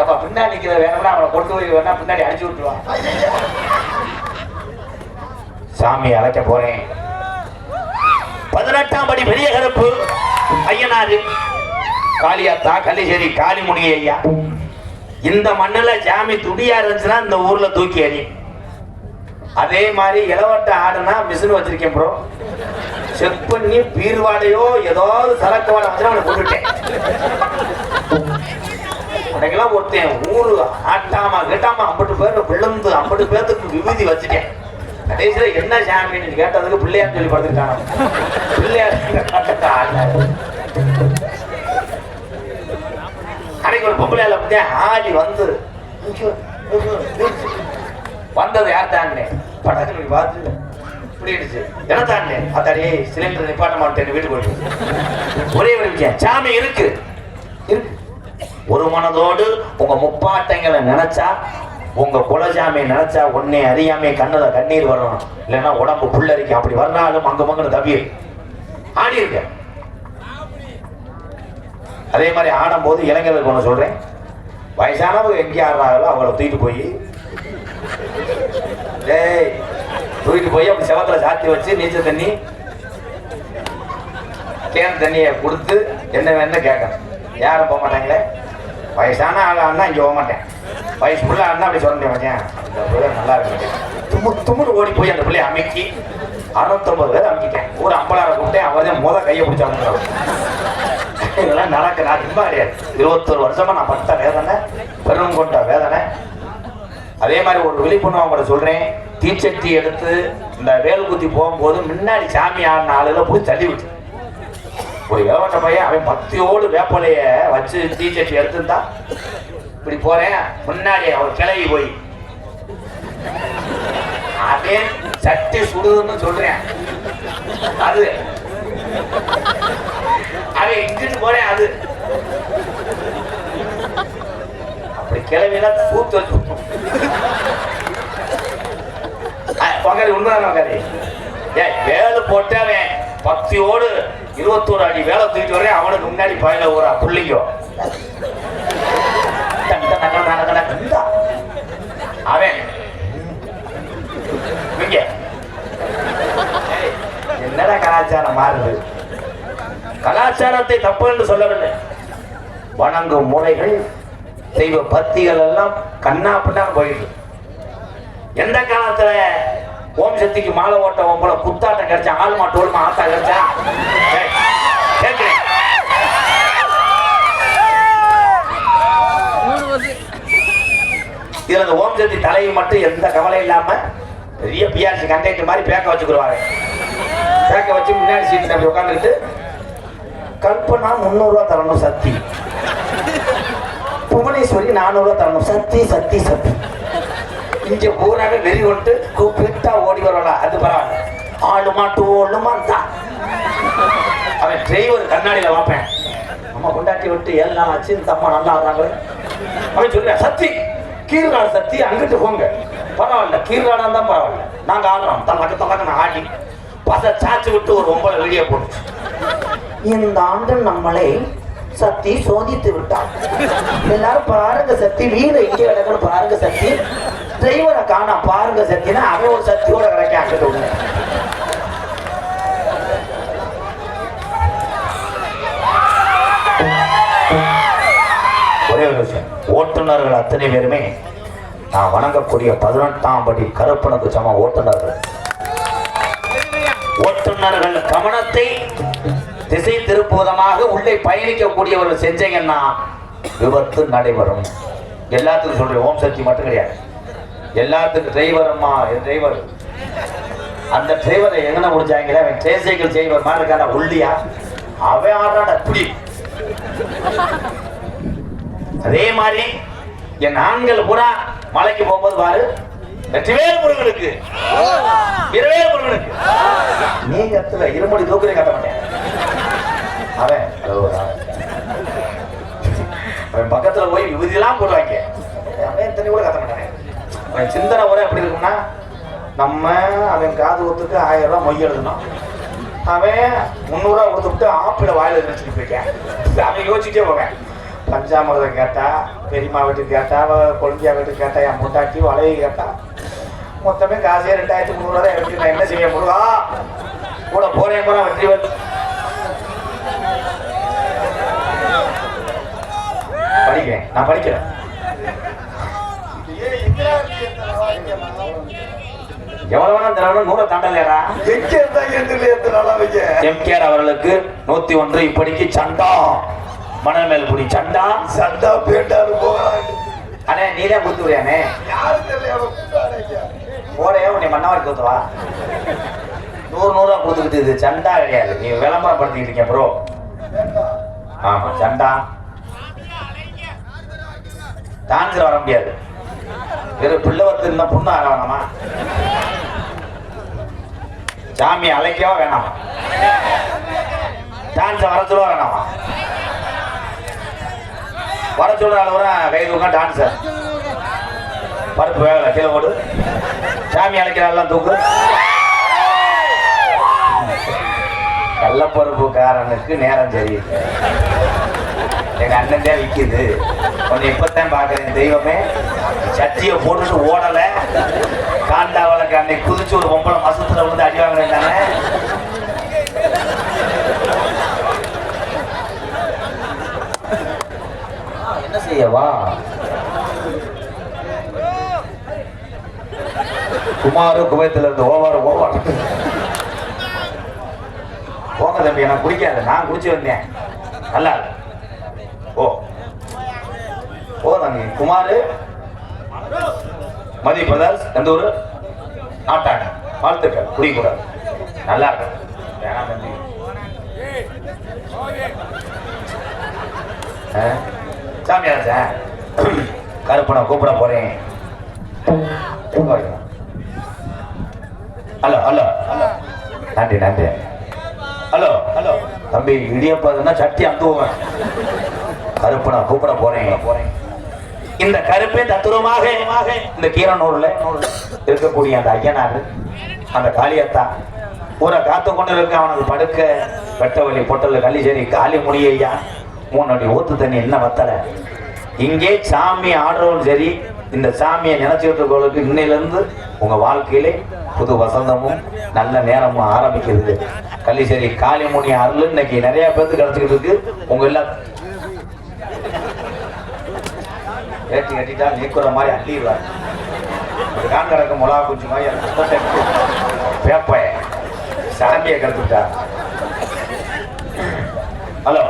S1: எப்பா பின்னாடி நிக்கிற வேணும்னா அவனை கொண்டு போய் வேணா பின்னாடி அடிச்சு விட்டுருவான். சாமி அழைக்க போறேன். 18ஆம் படி பெரிய கருப்பு ஐயனாரு காளியாத்தா கள்ளிச்சேரி காளிமுனி ஐயா. இந்த மண்ணுல ஜாமி துடியா இருந்துச்சுன்னா இந்த ஊர்ல தூக்கி எறி. அதே மாதிரி இளவட்ட ஆடுனா மிஷின் வச்சிருக்கேன் ப்ரோ. செக் பண்ணி பீர்வாடையோ ஏதாவது சரக்கு வாடை வந்து அவனை போட்டுட்டேன். உனக்கெல்லாம் ஒருத்தன் ஊரு ஆட்டாமா கேட்டாமா 50 பேர் விழுந்து 50 பேர்த்துக்கு விபூதி வச்சுட்டேன். கடைசியில என்ன சாமின்னு கேட்டதுக்கு பிள்ளையார் சொல்லி படுத்துட்டான். பிள்ளையார் கடைக்கு ஒரு பொம்பளையால பத்தியா ஆடி வந்து வந்தது யார் தாங்க படகு பார்த்து புரியிடுச்சு. என்ன தாங்க அத்தாடியே சிலிண்டர் நிப்பாட்ட மாட்டேன் வீட்டுக்கு போயிட்டு ஒரே ஒரு விஷயம் சாமி இருக்கு. ஒரு மனதோடு உங்க முப்பாட்டைங்களை நினைச்சா உங்க குலசாமியை நினைச்சா ஒன்னே அறியாமே கண்ணுல கண்ணீர் வரணும். இல்லைன்னா உடம்பு புள்ளரிக்கும். அப்படி வரனாலும் அங்க மங்கன்னு தவிர ஆடி இருக்க. அதே மாதிரி ஆடும் போது இளைஞர்களுக்கு ஒண்ணு சொல்றேன். வயசானவங்க எங்கே ஆடுறாங்களோ அவளை தூக்கிட்டு போய் அப்படி செவத்துல சாத்தி வச்சு நீச்சல் தண்ணி கேன் தண்ணியை கொடுத்து என்ன வேணும்னு கேட்கணும். யாரும் போக மாட்டாங்களே. வயசான ஆளான்னா இங்கே போக மாட்டேன். வயசு பிள்ளை ஆனா அப்படி சொல்ல முடியும். அந்த பிள்ளை நல்லா இருக்கு. தும்முன்னு ஓடி போய் அந்த பிள்ளைய அமைக்கி 650 பேர் அமைக்கிட்டேன். ஒரு 50,000 கூப்பிட்டேன். அவர்தான் கையை பிடிச்சாங்க. இதெல்லாம் நடக்க நான் ரொம்ப கிடையாது. 21 வருஷமா நான் பட்ட வேதனை, பெரும் கொண்ட வேதனை. அதே மாதிரி ஒரு விழிப்புணர்வு அவங்கள சொல்றேன். தீச்சட்டி எடுத்து இந்த வேல் குத்தி போகும்போது முன்னாடி சாமி ஆடின ஆளுல போய் தள்ளி விட்டு ஒரு வேவட்ட பையன் அவன் பக்தியோடு வேப்பலைய வச்சு தீச்சட்டி எடுத்துருந்தா இப்படி போறேன். முன்னாடி அவர் கிளவி போய் அதே சட்டி சுடுதுன்னு சொல்றேன். அது அவன் இங்கிட்டு போறேன். அது அப்படி கிளவிலாம் கூத்து வச்சு பங்காளி உண்மையான பங்காளி வேலை போட்டவன் பக்தியோடு 21 அடி வேலை தூக்கிட்டு வரேன். அவனுக்கு முன்னாடி பயில ஊரா புள்ளிங்கோ அவன் என்னடா கலாச்சாரம் மாறுது. கலாச்சாரத்தை தப்பு என்று சொல்லவில்லை. வணங்கும் முறைகள் தெய்வ பக்திகள் எல்லாம் கண்ணா பின்னா போயிட்டு. எந்த காலத்துல ஓம் சக்திக்கு மாலை ஓட்டவன் போல குத்தாட்டம் கிடைச்சா ஆள் மாட்டு ஓடுமா ஆத்தா கிடைச்சா கேட்கிறேன். இதுல இந்த ஓம் சக்தி தலையை மட்டும் எந்த கவலை இல்லாம பெரிய பிஆர்சி கண்டக்டர் மாதிரி பேக்க வச்சுக்குருவாங்க. பேக்க வச்சு முன்னாடி சீட்டு அப்படி உட்காந்துக்கிட்டு கல்பனா 300 ரூபா தரணும் சக்தி, புவனேஸ்வரி 400 ரூபா தரணும் சக்தி சக்தி சக்தி. இங்க பூராவே வெறி கொண்டு கூப்பிட்டா ஓடி வரலாம். அது பரவாயில்ல. ஆளுமா டோலுமா தான் அவன் டிரைவர் கண்ணாடியில வாப்பேன். அம்மா கொண்டாட்டி விட்டு 7 நாள் ஆச்சு இந்த அம்மா நல்லா ஆடுறாங்க. அவன் சொல்றேன் சக்தி கீழ்நாடு சக்தி அங்கிட்டு போங்க. பரவாயில்ல கீழ்நாடா தான் பரவாயில்ல. நாங்க ஆடுறோம் தலக்க தலக்க ஆடி பச சாச்சு விட்டு ஒரு 9 வெளியே போட்டு இந்த ஆண்டு நம்மளை சக்தி சோதித்து விட்டான். எல்லாரும் பாருங்க சக்தி வீடு இங்கே கிடக்கணும் பாருங்க சக்தி, டிரைவரை காணா பாருங்க சக்தினா அவன் ஒரு சக்தியோட கிடைக்க அங்கிட்டு உள்ள. ஒரே ஒரு விஷயம், ஓட்டுநர்கள் அத்தனை பேருமே நான் வணங்கக்கூடிய 18ஆம் படி கருப்பனுக்கு சம ஓட்டுநர்கள். ஓட்டுநர்கள் கவனத்தை திசை திருப்புவதமாக உள்ளே பயணிக்கக்கூடியவர்கள் செஞ்சீங்கன்னா விபத்து நடைபெறும். எல்லாத்துக்கும் சொல்றேன், ஓம் சக்தி மட்டும் கிடையாது. எல்லாத்துக்கும் டிரைவர் அம்மா டிரைவர் அந்த டிரைவரை எங்கன முடிச்சாங்களே அவன் ட்ரேசைக்கிள் செய்வர் மாதிரி இருக்காடா உள்ளியா அவன் ஆடுறாடா இப்படி அதே மாதிரி என் ஆண்கள் பூரா மலைக்கு போகும்போது பாரு, வெற்றிவேல் முருகனுக்கு, இருவேல் முருகனுக்கு. நீ கத்துல இருமொழி தூக்குறே கத்த மாட்டேன். அவன் பக்கத்துல போய் விபூதியெல்லாம் போடுவாங்க. அவன் தண்ணி கூட கத்த மாட்டானே. அவன் சிந்தனை கூட எப்படி இருக்கும்னா, நம்ம அவன் காது ஒத்துக்கு 1000 ரூபாய் மொய் எழுதணும், அவன் 300 ரூபா கொடுத்துட்டு ஆப்பிள வாயில நினைச்சுட்டு போயிட்டேன். அவன் யோசிச்சுட்டே போவேன். பஞ்சாமிரதம் கேட்டா, பெரியம்மா வீட்டுக்கு கேட்டா, கொழுந்தியா வீட்டுக்கு கேட்டா, என் முட்டாட்டி வளைய கேட்டா, மொத்தமே காசே 2300 ரூபாய் எடுத்து நான் என்ன செய்ய முருகா கூட போறேன் போற வெற்றிவேல். படிக்கிறேன், நான் படிக்கிறேன். எவ்வளவு வேணா திராவிடம் 100 தாண்டலையா? எம்கேஆர் அவர்களுக்கு 101. இப்படிக்கு சண்டா மணல் மேல் புடி சண்டா சண்டா பேட்டாரு போறாங்க. அண்ணே நீதான் கொடுத்துறியானே? போறையா உன்னை மண்ணாவாரி கொடுத்தவா? 100 கொடுத்துக்கிட்டு இது சண்டா கிடையாது, நீ விளம்பரப்படுத்திக்கிட்டு இருக்க ப்ரோ. ஆமா சண்டா டான்ஸ்ல வர முடியாது. வெறும் பிள்ளை வந்து இருந்தா பொண்ணு ஆக வேணாமா? சாமி அழைக்கவா வேணாமா? டான்ஸ் வர சொல்ல வேணாமா? வர சொல்ற அளவுற கை தூக்கா டான்ஸர் பருப்பு வேகல கீழே போடு. சாமி அழைக்கிறாள் தூக்கு. கள்ளப்பருப்புக்காரனுக்கு நேரம் சரியில்லை. எங்க அண்ணன் தான் விற்கிது. கொஞ்சம் இப்பத்தான் பாக்குறேன். தெய்வமே சட்டியை போட்டுட்டு ஓடல, காண்டாவளுக்கு அன்னைக்கு குதிச்சு ஒரு பொம்பளை மசத்துல வந்து அடி வாங்குறேன் தானே. என்ன செய்யவா? குமாரு குவைத்துல இருந்து ஓவாரு போங்க தம்பி, எனக்கு குடிக்காது, நான் குடிச்சு வந்தேன். நல்லா ஓ ஓ தம்பி. குமாரு மதி பிரதர்ஸ் எந்த ஊரு? நாட்டாங்க. வாழ்த்துக்கள். குடிக்கூடாது, நல்லா இருக்கு. வேணாம் தம்பி. சாமியார் கருப்பனை கூப்பிட போறேன். ஹலோ ஹலோ நன்றி நன்றி. ஹலோ ஹலோ தம்பி, இடியப்பா சட்டி அந்துவேன். கருப்பனை கூப்பிட போறேன். இந்த கருப்பே தத்துவமாக இந்த கீரனூர்ல இருக்கக்கூடிய அந்த ஐயனாரு, அந்த காளியத்தா ஊரை காத்து கொண்டு இருக்க. அவனுக்கு படுக்க வெட்டவழி பொட்டல் கள்ளிச்சேரி காளி முடியா 3 அடி ஊத்து தண்ணி என்ன வத்தல. இங்கே சாமி ஆடுறவங்க சரி, இந்த சாமியை நினைச்சுட்டு இருக்கவங்களுக்கு இன்னையிலிருந்து உங்க வாழ்க்கையிலே புது வசந்தமும் நல்ல நேரமும் ஆரம்பிக்கிறது. கள்ளிச்சேரி காளிமுனி அருள் இன்னைக்கு நிறைய பேருக்கு கிடைச்சிக்கிட்டு இருக்கு. உங்க எல்லாம் ஏற்றி கட்டிட்டா நீக்குற மாதிரி அள்ளிடுவார். கான் கிடக்க மிளகா குஞ்சு மாதிரி பேப்ப சாமியை கருத்துட்டா. ஹலோ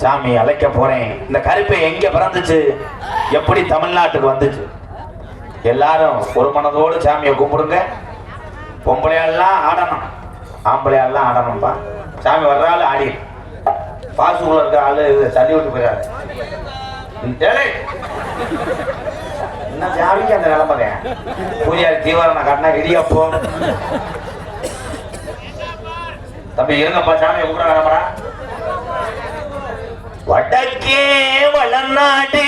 S1: சாமி அழைக்க போறேன். இந்த கருப்பை எங்க பிறந்துச்சு, எப்படி தமிழ்நாட்டுக்கு வந்துச்சு? எல்லாரும் ஒரு மனதோடு சாமியை கும்பிடுங்க. பொம்பளையாலாம் ஆடணும், ஆம்பளையாலாம் ஆடணும்பா. சாமி வர்றாலும் ஆடி பாசுக்குள்ள இருக்க ஆளு தள்ளி விட்டு போயிடாரு. என்ன சாமிக்கு அந்த நிலைமை? பூஜாரி தீவிரம் காட்டினா இடியப்போ. தம்பி இருங்கப்பா, சாமியை கூப்பிட கிளம்புறா. வடக்கே வளநாடு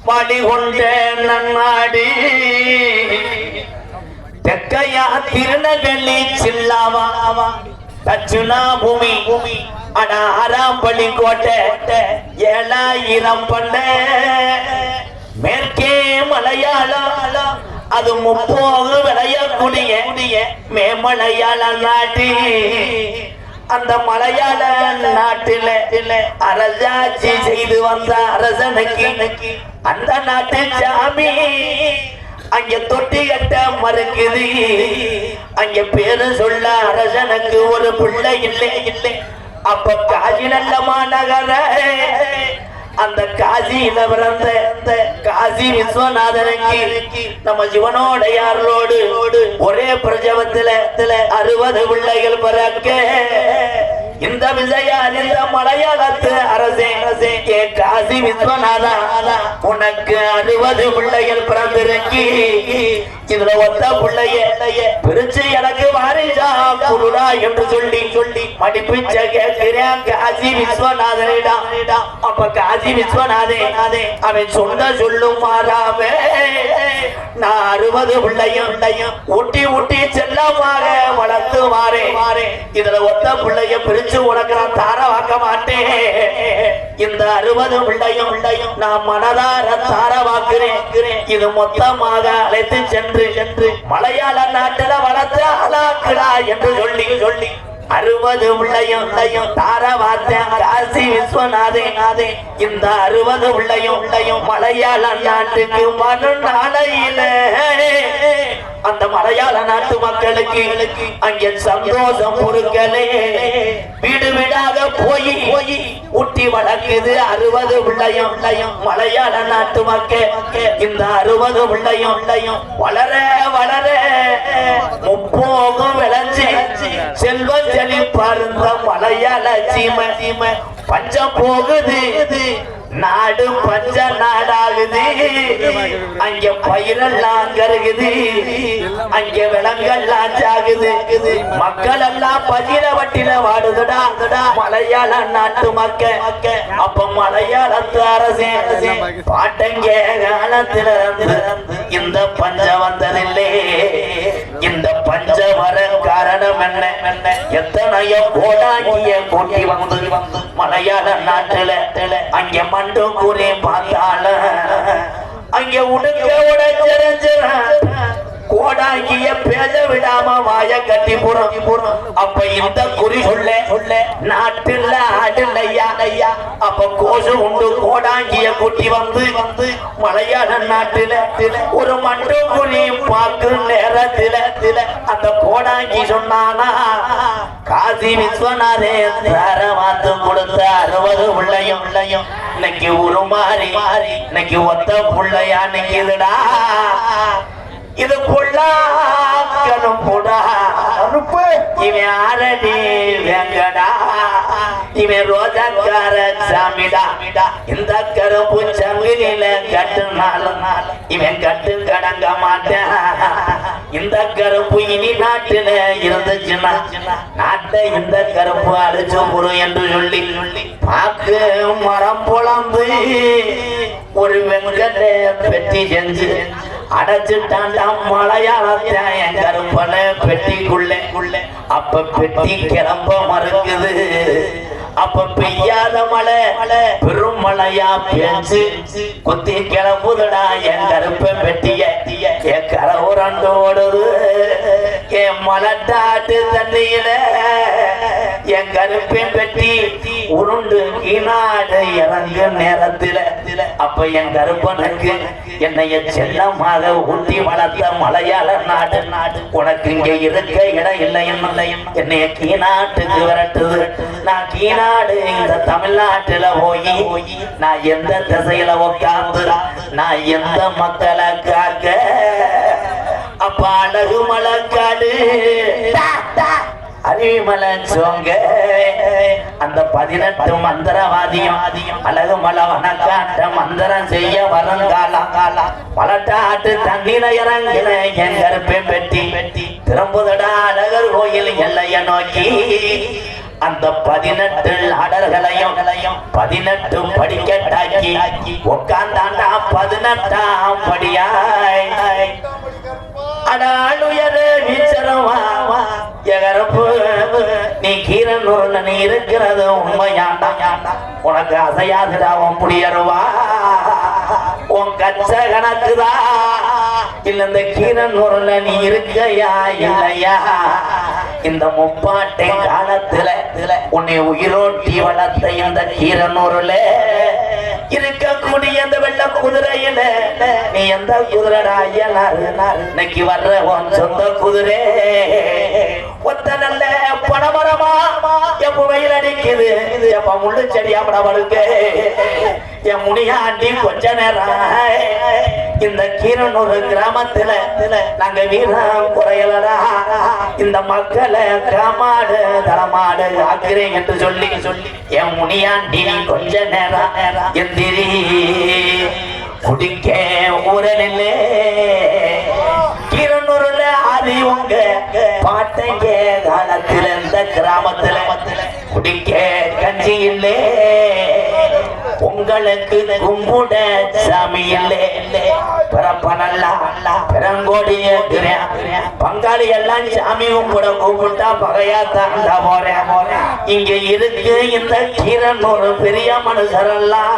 S1: மடி கொண்ட நன்னாடு, தெற்கையா திருநெல்வேலி சில்லாவா தட்சிணா பூமி அட ஆராம்பள்ளி கோட்டை 7000 பண்ண, மேற்கே மலையாளம் அது 30 விளையக்கூடிய மேமலையாள நாட்டு. அந்த மலையாள நாட்டில அரசாட்சி செய்து வந்த அரசனுக்கு அந்த நாட்டு சாமி அங்க தொட்டி கட்ட மறுக்குது. அங்க பேரு சொல்ல அரசனுக்கு ஒரு பிள்ளை இல்லை. அப்ப காசி நல்ல மாநகர அந்த காசியில பிறந்த காசி விஸ்வநாதனுக்கு நம்ம சிவனோடையாரோடு ஒரே பிரஜவத்துல 60 பிள்ளைகள் பிறக்க இந்த விஜய அறிந்த மலையாளத்து அரசே ஏ காசி விஸ்வநாதா உனக்கு 60 பிள்ளைகள் பிறந்திருக்கி இதுல ஒத்த பிள்ளைய பிரிச்சு எனக்கு வாரிசா குருடா என்று சொல்லி மடிப்பிச்ச கேட்கிறேன் காசி விஸ்வநாதனிடம். அப்ப காசி விஸ்வநாதே அவன் சொன்ன சொல்லும் மாறாமே நான் 60 பிள்ளையும் ஊட்டி செல்லமாக வளர்த்து மாறே இதுல ஒத்த பிள்ளைய பிரிச்சு உனக்கு நான் தார வாக்க மாட்டேன். இந்த 60 பிள்ளையும் நான் மனதார தார வாக்குறேன். இது மொத்தமாக அழைத்து சென்று மலையாள நாட்டில வளர்த்து அலாக்குடா என்று சொல்லி 60 பிள்ளையும் தார வார்த்தேன் காசி விஸ்வநாதே. இந்த 60 பிள்ளையும் மலையாள நாட்டுக்கு மறுநாளையில அந்த மலையாள நாட்டு மக்களுக்கு அங்கே சந்தோஷம் பொருட்களே வீடு வீடாக போய் ஊட்டி வளர்க்குது 60 பிள்ளையும் மலையாள நாட்டு மக்கள். இந்த 60 பிள்ளையும் வளர முப்போகம் விளைஞ்சு செல்வம் செழிப்பார்ந்த மலையாள சீமை பஞ்சம் போகுது நாடு பஞ்ச நாடாகுது. அங்க பயிரெல்லாம் கருகுது அங்க விலங்கெல்லாம் சாகுது மக்கள் எல்லாம் பஜிர வட்டில வாடுதுடா மலையாள நாட்டு மக்கள். அப்ப மலையாளத்து அரசே பாட்டங்க காலத்துல இந்த பஞ்சம் வந்ததில்லை. இந்த பஞ்ச வர காரணம் என்ன எத்தனையோ கோடாங்கிய கூட்டி வந்து மலையாள நாட்டுல அங்க மண்டு கூறி பார்த்தால அங்க உடைஞ்ச கோடாங்கிய பேச விடாம வாய கட்டி போறோம். அப்ப இந்த குறி சொல்ல நாட்டுல ஆடுலையா அப்ப கோசு உண்டு கோடாங்கிய கூட்டி வந்து மலையாள நாட்டுல ஒரு மண்டு குறி பார்க்க நேரத்துல அந்த கோடாங்கி சொன்னானா காசி விஸ்வநாதே மாத்து கொடுத்த 60 பிள்ளையும் இன்னைக்கு உருமாறி இன்னைக்கு ஒத்த பிள்ளையா நிக்குதுடா. இது பொல்லாக்கணும் போடா இவன் ஆரடி வெங்கடா இவன் ரோஜாக்கார சாமிடா. இந்த கருப்பு சங்கிலில கட்டுனாலும் இவன் கட்டு கடங்க மாட்டான். இந்த கருப்பு இனி நாட்டுல இருந்துச்சுன்னா நாட்டை இந்த கருப்பு அழிச்சு புறம் என்று சொல்லி பாக்கு மரம் பொழந்து ஒரு வெங்கட பெட்டி செஞ்சு அடைச்சுட்டாண்டா மலையாளத்தை என் கருப்பன பெட்டிக்குள்ள. அப்ப பெட்டி கிளம்ப மறுக்குது. அப்ப பெய்யாத மழை பெரும் மழையா பேச்சு குத்தி கிளம்புதுடா என் கருப்ப பெட்டிய. என் கரவுரண்டு ஓடுது என் மலட்டாட்டு தண்ணியில என் கருப்பின் பெட்டி உருண்டு கீநாடு இறங்கு நேரத்துல. அப்ப என் கருப்பனுக்கு என்னைய செல்லமாக ஊட்டி வளர்த்த மலையாள நாடு உனக்கு இங்க இருக்க இடம் இல்லை என்னைய கீநாட்டுக்கு விரட்டுது. நான் கீநாடு இந்த தமிழ்நாட்டுல போய் நான் எந்த திசையில உட்கார்ந்து நான் எந்த மக்களை காக்க. அப்ப அழகு மலக்காடு அறிவிமலை சோங்க அந்த 18 மந்திரவாதியும் அழகு மலை வனக்காட்ட மந்திரம் செய்ய வருங்காலம் பலட்டாட்டு தண்ணீர இறங்கின என் கருப்பை பெட்டி திரும்புதடா அழகர் கோயில் எல்லைய நோக்கி. அந்த 18 ஆடர்களையும் 18 படிக்கட்டாக்கி உட்கார்ந்தாண்டா 18ஆம் படியாய். அடாளுயரே வீச்சரவா எகரப்பு நீ கீரனூர்ல நீ இருக்கிறது உண்மையாண்டா. உனக்கு அசையாதுடா உன் புடியருவா உன் கச்ச கணக்குதா இல்ல இந்த கீரனூர்ல நீ இருக்கையா இல்லையா. இந்த முப்பாட்டை காலத்துல உன்னை உயிரோட்டி வளர்த்த இந்த கீரனூர்ல இருக்கக்கூடிய அந்த வெள்ள குதிரையில நீ எந்த குதிரடா ஐயனாரு இன்னைக்கு வர்ற உன் சொந்த குதிரை ஒத்த நல்ல பணமரமா எப்ப வெயில் அடிக்குது எப்ப முள்ளு செடி அப்படவளுக்கு என் முனியாண்டி கொஞ்ச நேரம் இந்த கீரனூர் கிராமத்துல நாங்க வீரம் குறையலடா இந்த மக்களை காமாடு தளமாடு ஆக்கிறேன் என்று சொல்லி என் முனியாண்டி நீ கொஞ்ச நேரம் எந்திரி குடிக்க ஊரலில் கீரனூர்ல ஆதி உங்க பாட்டைங்க காலத்துல இந்த கிராமத்துல குடிக்க கஞ்சி இல்லே உங்களுக்கு கும்பிட சாமி இல்லே பிறப்பனல்லா பெருங்கோடி பங்காளி எல்லாம் சாமி கும்பிட கூப்பிட்டா பகையா தாண்டா போறேன் இங்க இருக்கு இந்த கீரனூர் பெரிய மனுஷரெல்லாம்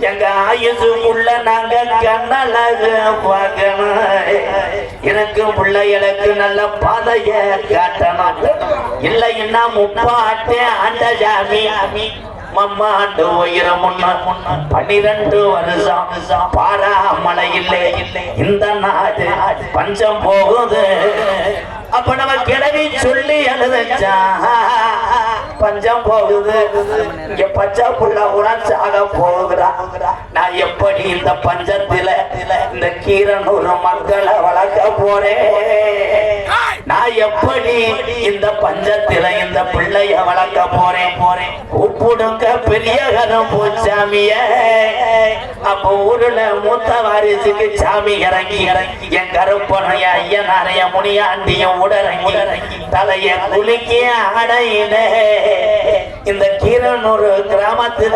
S1: எங்க ஆயுசுக்குள்ள நாங்க கண்ணழகு பார்க்கணும் எனக்கு பிள்ளைகளுக்கு நல்ல பாதைய காட்டணும் இல்லைன்னா முப்பாட்டே ஆண்ட சாமி மம்மாண்டு உயிரம் 12 வருஷம் பாராமலை இல்லை இந்த நாடு பஞ்சம் போகுது அப்ப நம்ம கிளவி சொல்லி எழுதச்சா பஞ்சம் போகுது இங்க பச்சை புள்ள உடன் சாக போகிறான் நான் எப்படி இந்த பஞ்சத்துல இந்த கீரனூர் மக்களை வளர்க்க போறேன் நான் எப்படி இந்த பஞ்சத்துல இந்த பிள்ளைய வளர்க்க போறேன் கூப்பிடுங்க பெரிய கரம் பூச்சாமிய அப்ப ஊருல மூத்த வாரிசுக்கு சாமி இறங்கி என் கருப்பனைய ஐயனாரைய முனியாண்டியும் உடறங்கி தலைய குலுக்கி அடையில இந்த கீரனூர் கிராமத்துல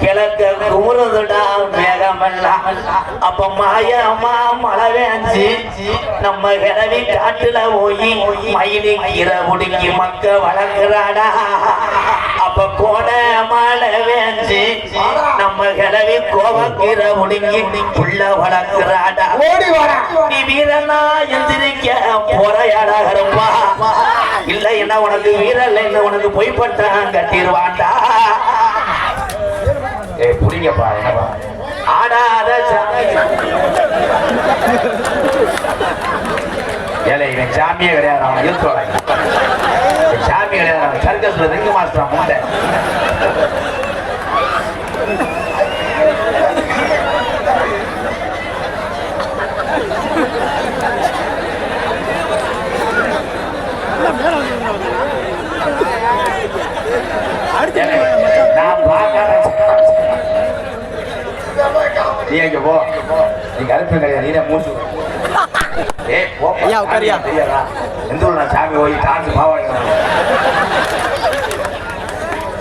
S1: கிழக்க குமுறுதுடா மேகமெல்லாம் அப்ப மாயமா மழை வேஞ்சி நம்ம கிளவி காட்டுல போய் மயிலி கீரை உடுக்கி மக்க வளர்க்கிறாடா அப்ப கோட மழை வேஞ்சி நம்ம கிளவி கோவக்கீரை உடுங்கி புள்ள வளர்க்கிறாடா நீ வீரனா எந்திரிக்க போறையாடா இருப்பா இல்ல என்ன உனக்கு வீரல் என்ன உனக்கு பொய்ப்பட்டான் கட்டிடுவான்டா புரிங்கப்பா என்னப்பா ஆடாத ஏழை இவன் சாமியே கிடையாது அவன் இருக்கோட சாமி கிடையாது அவன் சர்க்கஸ்ல ரிங்கு மாஸ்டர் முண்டை நான் பார்க்காத நீ எங்க போ நீ கருப்பு கிடையாது நீனே மூச்சு தெரியாதா எந்த நான் சாமி போய் டான்ஸ் பாவாங்க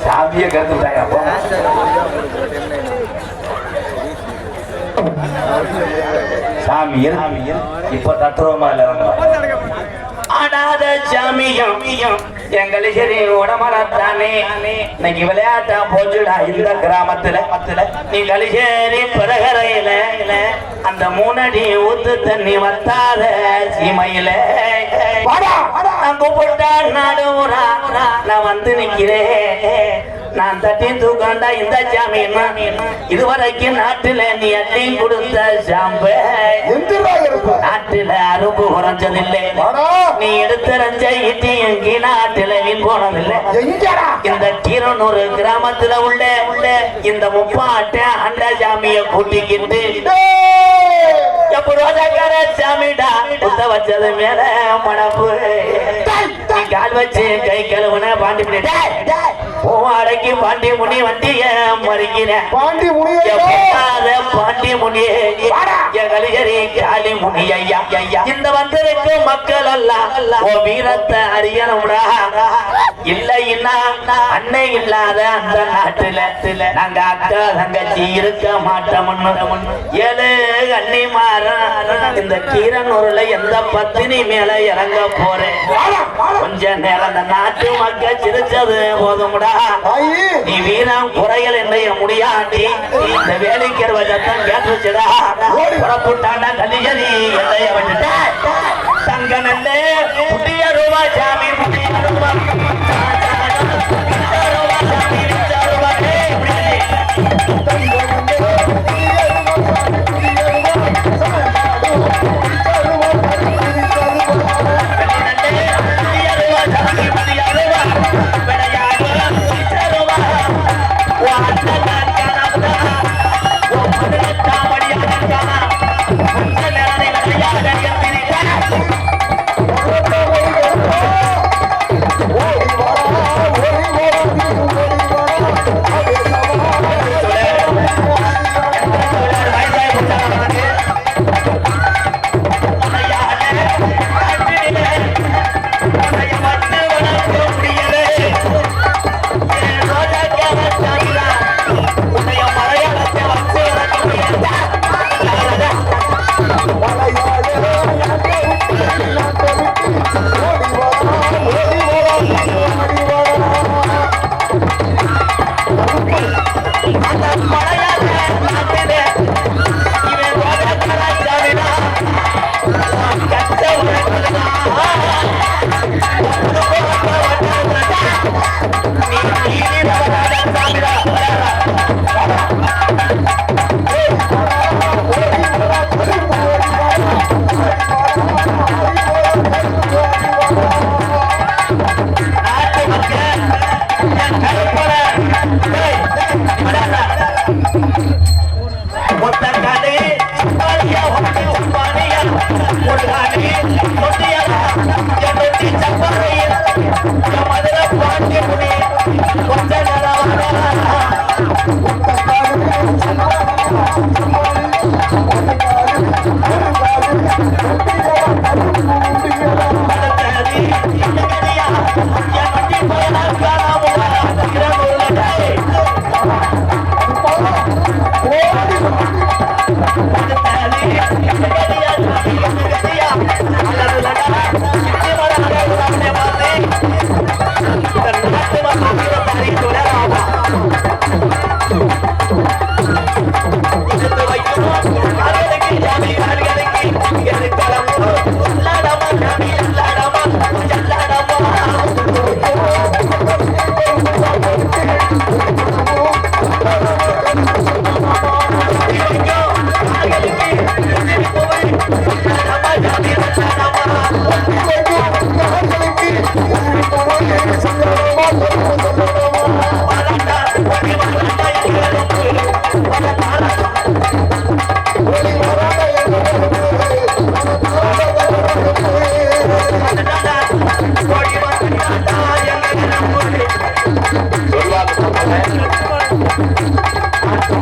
S1: சாமியே கருத்து விட்டாயா போ சாமி இப்ப தத்துவமா இல்ல ஆடாத சாமியம் எங்களை சரி உடமலத்தானே இன்னைக்கு விளையாட்டா போச்சுடா இந்த கிராமத்துல நீ கலிசேரி பிறகரையில அந்த 3 அடி ஊத்து தண்ணி வத்தாத சீமையில நான் கூப்பிட்டா நாடு ஊரா நான் வந்து நிக்கிறேன் நான் தட்டி தூக்காண்டா இந்த சாமி இதுவரைக்கும் நாட்டுல நீ அள்ளி கொடுத்த சாம்பு நாட்டுல அரும்பு குறைஞ்சதில்லை நீ எடுத்துரைஞ்ச இட்டி எங்கி நாட்டுல வீண் போனதில்லை இந்த கீரனூர் கிராமத்துல உள்ள இந்த முப்பாட்ட அண்டா சாமிய கூட்டிக்கிட்டு ரோஜாக்கார சாமிடா குத்த வச்சது மேல மணப்பு நீ கால் வச்சு கை கழுவுன பாண்டி அடக்கி பாண்டி முனி வண்டிய மறிக்கிறேன் பாண்டி முனியே கலிகரி காளி முனி ஐயா இந்த வந்திருக்கு மக்கள் எல்லாம் வீரத்தை அறியணும்டா இல்லைன்னா அன்னை இல்லாத அந்த நாட்டுல நாங்க அக்கா தங்கச்சி இருக்க மாட்டோம் ஏழு அண்ணி மாறும் இந்த கீரனூர்ல எந்த பத்தினி மேல இறங்க போறேன் கொஞ்ச நேரம் அந்த நாட்டு மக்கள் சிரிச்சது போதும்டா நீ வீரம் குறைகள் என்னைய முடியாண்டி இந்த வேலைக்கிற சத்தம் கேட்டுச்சுடா புறப்பட்டாண்டா கலிஜரி என்னைய விட்டுட்ட தங்க நல்ல புதிய ரூபா சாமி புதிய ரூபா சாமி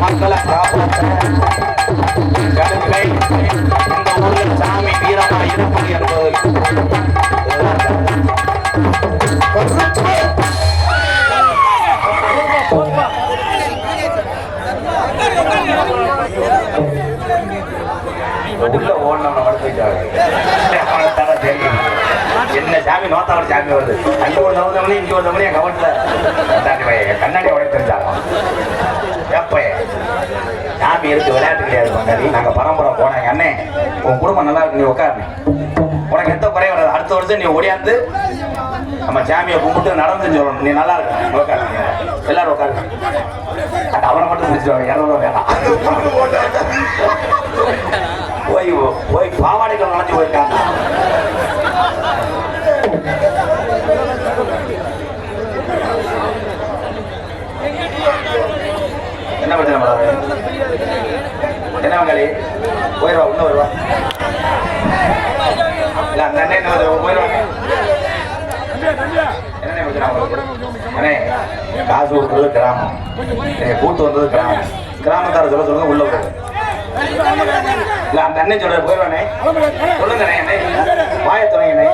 S1: மக்களை காப்பாற்ற கடுமை இந்த ஊரில் சாமி வீரமா இருப்பது என்பது உள்ள ஓடணும் என்ன சாமி நோத்தாவோட சாமி வருது அங்க ஒரு தவணை இங்க ஒரு தவணை என் கவனத்துல கண்ணாடி உடைத்திருந்தாங்க எப்ப சாமி இருக்கு விளையாட்டு கிடையாது பங்காளி நாங்க பரம்பரை போனாங்க அண்ணே உன் குடும்பம் நல்லா இருக்கு நீ உட்காரு உனக்கு எந்த குறைய வராது அடுத்த வருஷம் நீ ஓடியாந்து நம்ம சாமியை கும்பிட்டு நடந்துன்னு சொல்லணும் நீ நல்லா இருக்கு உட்காரு எல்லாரும் உட்காரு அவரை மட்டும் பிடிச்சிருவாங்க இரநூறு வேணாம் போய் போய் பாவாடைகள் நுழைஞ்சு போயிருக்காங்க என்ன பிரச்சனை பண்ணாரு என்ன மங்களி போயிடுவா இன்னும் வருவா இல்ல அந்த அண்ணே போயிடுவாங்க என்ன பிரச்சனை அண்ணே காசு கொடுத்தது கிராமம் கூட்டு வந்தது கிராமம் கிராமத்தார சொல்ல சொல்லுங்க உள்ள போகுது இல்ல அந்த அண்ணன் சொல்ற போயிடுவானே சொல்லுங்க அண்ணே வாயத்துறை அண்ணே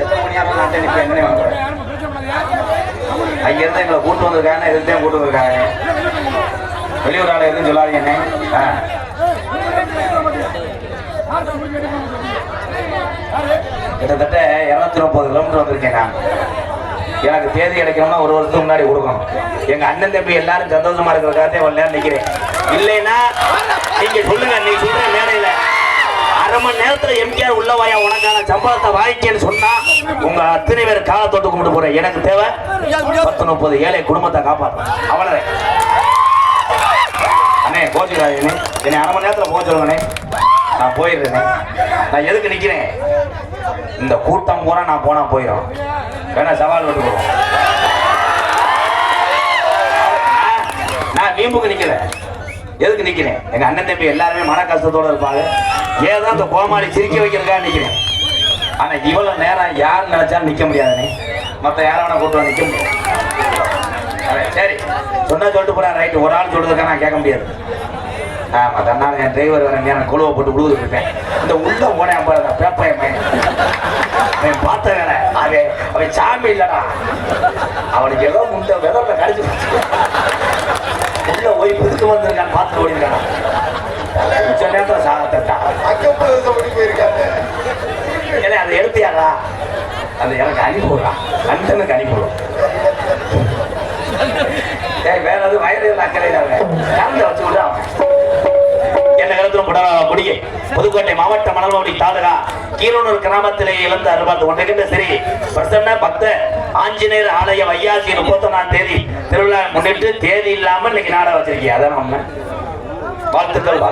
S1: எத்தனை மணி ஆகும் என்ன அங்க இருந்து எங்களை கூட்டு வந்திருக்காங்க இதுதான் கூட்டு வந்திருக்காங்க வெளியூர் ஆளை எதுவும் சொல்லாதீங்க அண்ணே கிட்டத்தட்ட 230 கிலோமீட்டர் வந்திருக்கேன் நான் எனக்கு தேதி கிடைக்கணும்னா ஒரு வருஷத்துக்கு முன்னாடி கொடுக்கணும் எங்க அண்ணன் தம்பி எல்லாரும் சந்தோஷமா இருக்கிறதுக்காக ஒரு நேரம் நிக்கிறேன் இல்லைன்னா நீங்க சொல்லுங்க நீ சொல்ற மேடையில அரை மணி நேரத்துல எம்ஜிஆர் உள்ள வாயா உனக்கான சம்பளத்தை வாங்கிக்கன்னு சொன்னா உங்க அத்தனை பேர் காலை தொட்டு கும்பிட்டு போறேன் எனக்கு தேவை 10-30 ஏழை குடும்பத்தை காப்பாற்றும் அவ்வளவு அண்ணே கோச்சுக்காதீங்க என்னை அரை மணி நேரத்துல போக சொல்லுங்கண்ணே நான் போயிடுறேன் நான் எதுக்கு நிக்கிறேன் இந்த கூட்டம் பூரா நான் போனா போயிடும் வேணா சவால் விட்டு போவோம் நான் வீம்புக்கு நிக்கல, எதுக்கு நிக்கிறேன்? எங்க அண்ணன் தம்பி எல்லாருமே மன கஷ்டத்தோட இருப்பாங்க. ஏதோ அந்த கோமாளி சிரிக்க வைக்கிறதுக்காக நிக்கிறேன். ஆனா இவ்வளவு நேரம் யார் நினைச்சாலும் நிக்க முடியாதுனே. மத்த யாராவது கூட்டு நிக்க முடியும். சரி சொன்னா சொல்லிட்டு போறேன். ரைட்டு, ஒரு ஆள் சொல்றதுக்காக நான் கேட்க முடியாது. ஆமா, தன்னால என் டிரைவர் வர நேரம் குழுவை போட்டு விழுதுட்டு இருப்பேன். இந்த உள்ள போனேன் பாருங்க, பேப்பையன் அவன் பார்த்த வேலை. அவன் சாமி இல்லடா, அவனுக்கு ஏதோ முந்த விதத்தை கடிச்சு உள்ள போய் புதுக்கு வந்திருக்கான்னு பார்த்து ஓடிருக்கான். மிச்ச நேரத்தில் சாகத்தா போயிருக்காங்க. ஏன்னா அதை எடுத்தியாடா, அது எனக்கு அனுப்பிவிடுறான், லண்டனுக்கு அனுப்பிவிடும். வேற எதுவும் வயது அக்கறையில கலந்து வச்சு விட என்ன காலத்திலும் புடவையே புதுக்கோட்டை மாவட்ட மணல்வாடி தாலுகா கீரனூர் கிராமத்திலே இழந்து அறுபத்து ஒன்றுகின்ற சரி பிரசன்ன பக்த ஆஞ்சநேயர் ஆலய வையாசி 31ஆம் தேதி திருவிழா முன்னிட்டு தேதி இல்லாம இன்னைக்கு நாடகம் வச்சிருக்கீங்க. அதான் நம்ம வாழ்த்துக்கள்.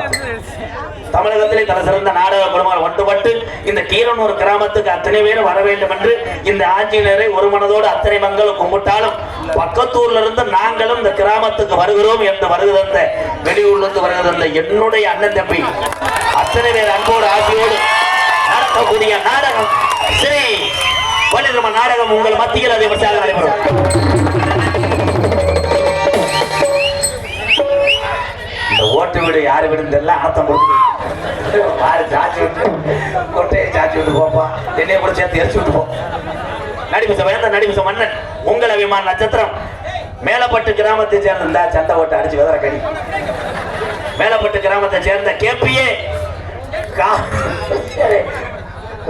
S1: தமிழகத்திலே தலை சிறந்த நாடக குழுமங்கள் ஒன்றுபட்டு இந்த கீரனூர் கிராமத்துக்கு அத்தனை பேரும் வர வேண்டும் என்று இந்த ஆஞ்சநேயரை ஒரு மனதோடு அத்தனை மங்களும் கும்பிட்டாலும் பக்கத்தூர்ல இருந்து நாங்களும் இந்த கிராமத்துக்கு வருகிறோம் என்று வருகிறந்த வெளியூர்ல இருந்து வருகிறந்த என்னுடைய அண்ணன் தம்பி அத்தனை பேர் அன்போடு ஆசையோடு நடத்தக்கூடிய நாடகம் ஸ்ரீ வள்ளிரம்மன் நாடகம் உங்கள் மத்தியில் அதை விமர்சையாக நடைபெறும். ஓட்டு வீடு யாரு வீடு எல்லாம் ஆத்தம் கொடுத்து சாச்சி விட்டு கொட்டையை சாச்சி விட்டு போப்பான், என்னைய கூட சேர்த்து எரிச்சு விட்டு போ. நடிபச வேந்த நடிபச மன்னன் உங்கள் அபிமான நட்சத்திரம் மேலப்பட்டு கிராமத்தை சேர்ந்த சண்டை ஓட்டை அடிச்சு வெதற கடி மேலப்பட்டு கிராமத்தை சேர்ந்த கேபியே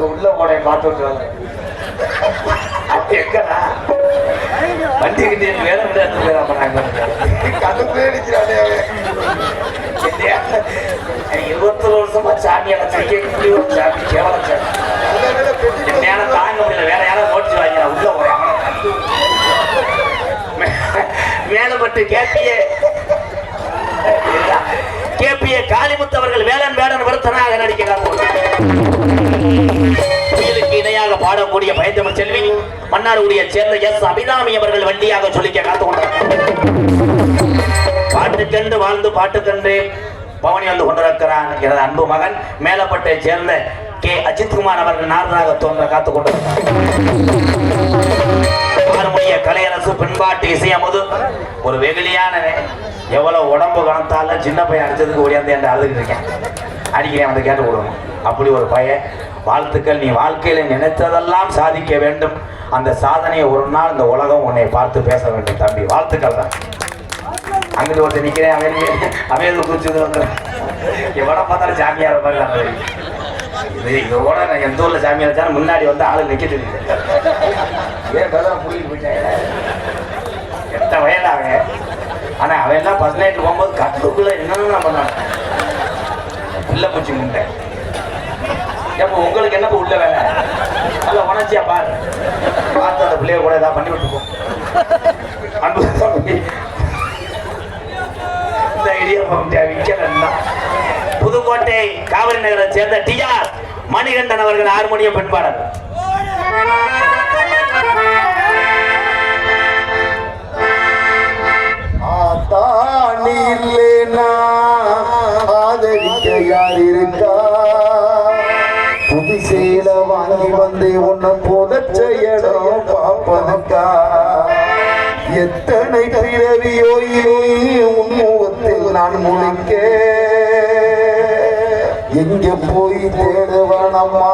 S1: உள்ள போட பார்த்து விட்டு எங்கடா வண்டி கிட்டே வேலை விட கடுப்பே அடிக்கிறானே. 21 வருஷமா சாமி அடைச்சிருக்கேன். சாமி கேவலம் சாமி நேரம் தாங்க முடியல. வேற யாராவது நோட்டீஸ் வாங்கினா உள்ள போறேன். மேலப்பட்டு கேபிஏ காளிமுத்து அவர்கள் வேலன் வேடன் வருத்தனாக நடிக்கிறார். புயலுக்கு இணையாக பாடக்கூடிய பயத்தமிழ் செல்வி மன்னார்குடியை சேர்ந்த எஸ் அபிராமி அவர்கள் வண்டியாக சொல்லிக்க காத்து கொண்டார். பாட்டுக்கென்று வாழ்ந்து பாட்டுக்கென்று பவனி வந்து கொண்டிருக்கிறான் எனது அன்பு மகன் மேலப்பட்டை சேர்ந்த கே அஜித்குமார் அவர்கள் நாரதராக தோன்ற காத்துக் கொண்டிருக்கிறார். பாரம்பரிய கலையரசு பின்பாட்டு இசையமுது ஒரு வெகுளியான எவ்வளவு உடம்பு கணத்தால சின்ன பையன் அடிச்சதுக்கு ஓடியாந்து என்று அழுதுகிட்டு இருக்கேன். அடிக்கிறேன் வந்து கேட்டு கொடுக்கணும். அப்படி ஒரு பையன். வாழ்த்துக்கள். நீ வாழ்க்கையில நினைத்ததெல்லாம் சாதிக்க வேண்டும். அந்த சாதனையை ஒரு நாள் இந்த உலகம் உன்னை பார்த்து பேச வேண்டும் தம்பி. வாழ்த்துக்கள் தான். அங்கிட்டு ஒருத்தர் நிக்கிறேன், அமைதி குறிச்சது வந்து எவ்வளோ பார்த்தாலும் சாமியார் மாதிரி தான். இதோட நான் எந்த ஊர்ல சாமியார் வச்சாலும் முன்னாடி வந்து ஆளு நிக்கிட்டு ஏன் பேதான் புள்ளிட்டு போயிட்டாங்க. எத்தனை வயதாங்க. ஆனா அவன் எல்லாம் பஸ் நைட்டு போகும்போது கட்டுக்குள்ள என்னென்ன பண்ணாங்க. உள்ள பூச்சி முண்டை எப்ப உங்களுக்கு என்ன உள்ள வேலை நல்ல உணர்ச்சியா பாரு. பார்த்து அந்த பிள்ளைய கூட ஏதாவது பண்ணி விட்டுப்போம். அன்பு இந்த இடியப்பம் விற்கலன்னா புதுக்கோட்டை காவிரி நகரை சேர்ந்த டிஆர் மணிகண்டன் அவர்கள் ஹார்மோனியம் பெண்பாளர்.
S2: ஆதரிக்க யார் இருக்கா? புதுசேல வாங்கி வந்து உன்னை புதைச்ச இடம் பார்ப்பதற்கா? எத்தனை பிறவியோ உன் முகத்தில் நான் முழிக்க எங்க போய் தேடுவனம்மா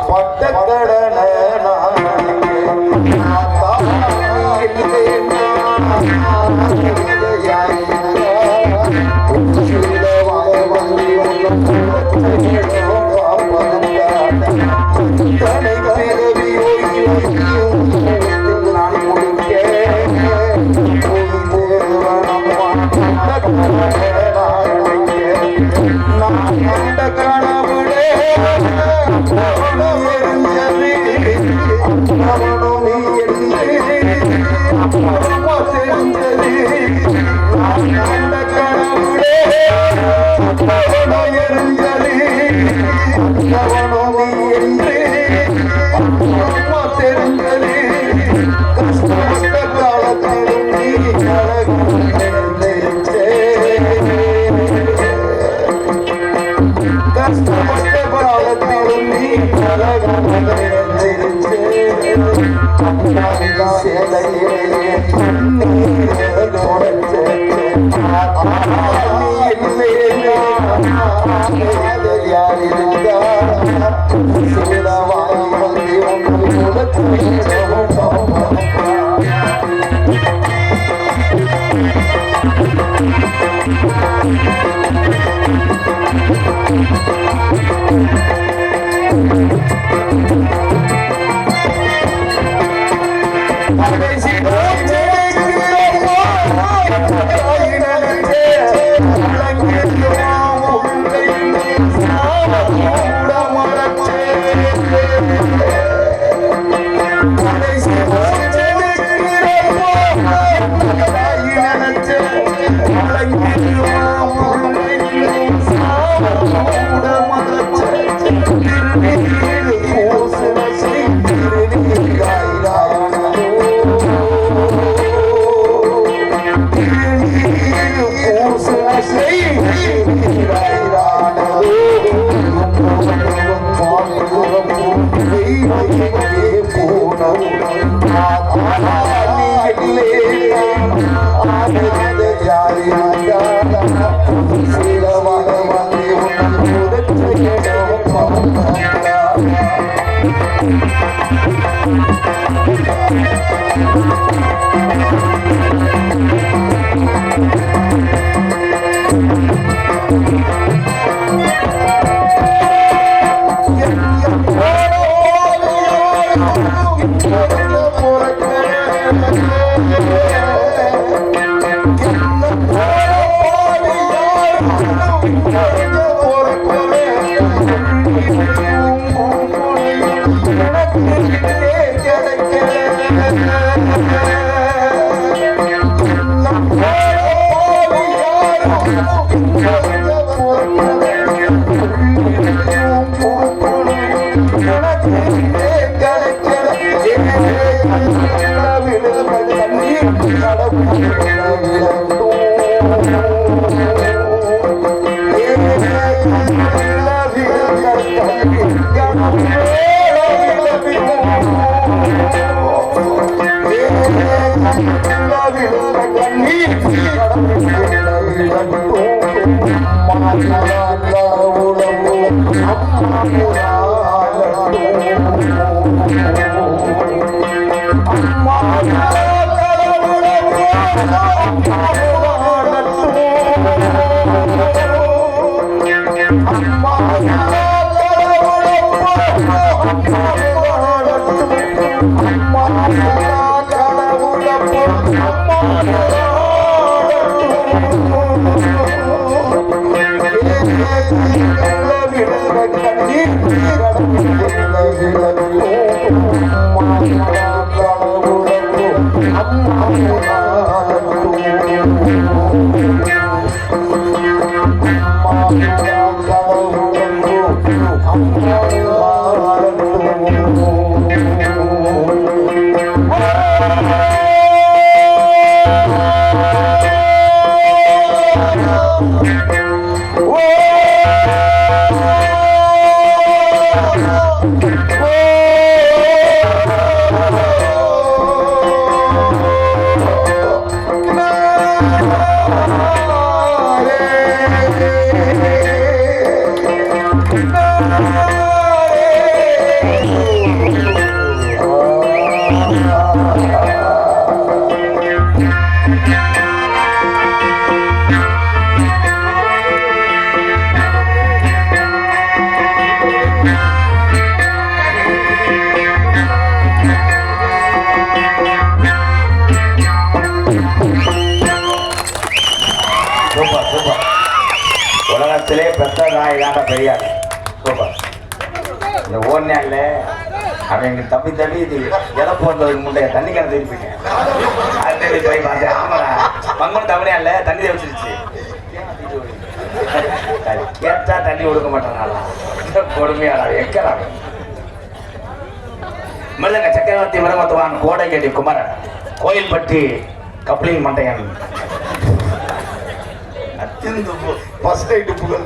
S2: பட்ட கடனை தெரிஞ்சது
S1: உலகத்திலே பெத்த நாய் தாண்ட பெரியார். சூப்பர். இந்த ஓன்யால அவன் எங்க தம்பி தம்பி இது எதை போன்றதுக்கு முந்தைய தண்ணி கிணறு திருப்பிட்டேன். அது போய் பார்த்தேன். ஆமாடா பங்குன்னு தமிழா இல்ல தண்ணி வச்சிருச்சு. கேட்டா தண்ணி கொடுக்க மாட்டாங்களா? கொடுமையாடா எக்கறாங்க. மிருதங்க சக்கரவர்த்தி மருமத்துவான் கோடைக்கேட்டி குமரன் கோயில்பட்டி கப்ளிங் மண்டையன் ஃபர்ஸ்ட் நைட் புகழ்.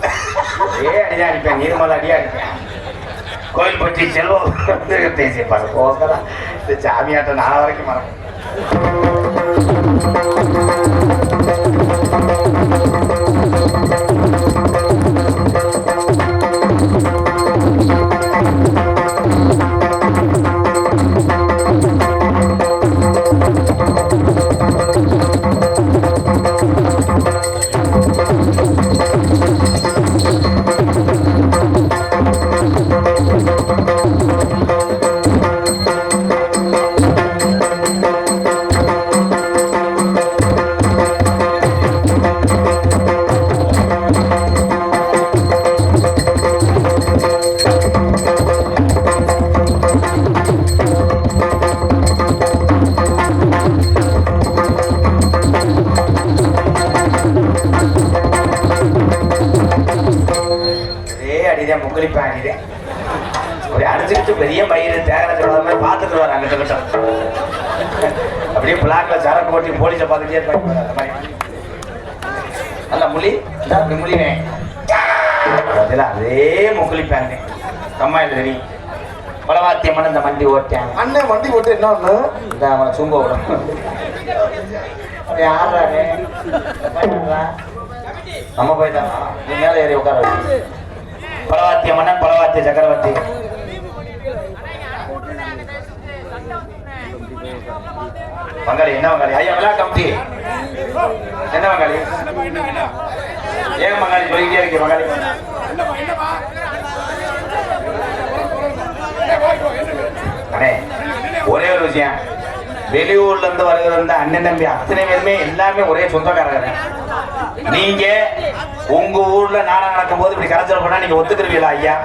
S1: அடியா அடிப்பேன். நீர்மலை அடியா அடிப்பேன். கோயில்பட்டி செல்வம் பேசிப்பாரு போகலாம். இந்த சாமியாட்டம் நாளை வரைக்கும் மரம். முக்களிப்பாங்க ஒரு அடிச்சுக்கிட்டு பெரிய பயிர் தேகர சொல்ற மாதிரி பார்த்துட்டு வர அங்கிட்ட கிட்ட அப்படியே பிளாக்ல சரக்கு போட்டி போலீஸை பார்த்துட்டே இருப்பாங்க. அந்த மாதிரி அல்ல முழி அப்படி முழிவேன் அதே முக்களிப்பாங்க. அம்மா இல்லை தெரியும் பலவாத்தியமான இந்த வண்டி ஓட்டேன்.
S2: அண்ணன் வண்டி ஓட்டு என்ன ஒண்ணு
S1: இந்த அவனை சுங்க விடும். யாரு நம்ம போயிட்டான். நீ மேலே ஏறி உட்கார வச்சு பலவாத்திய மன்னன் பலவாத்திய சக்கரவர்த்தி. பங்காளி என்ன பங்காளி? ஐயா விழா கமிட்டி என்ன பங்காளி? ஏன் பங்காளி சொல்லிக்கிட்டே இருக்கு பங்காளி? அண்ணே ஒரே ஒரு விஷயம், வெளியூர்ல இருந்து வருகிற அண்ணன் தம்பி அத்தனை பேருமே எல்லாமே ஒரே சொந்தக்காரங்க. நீங்க உங்க ஊர்ல நாடகம் நடக்கும் போது இப்படி கரைச்சல் பண்ணா நீங்க ஒத்துக்கிறீங்களா ஐயா?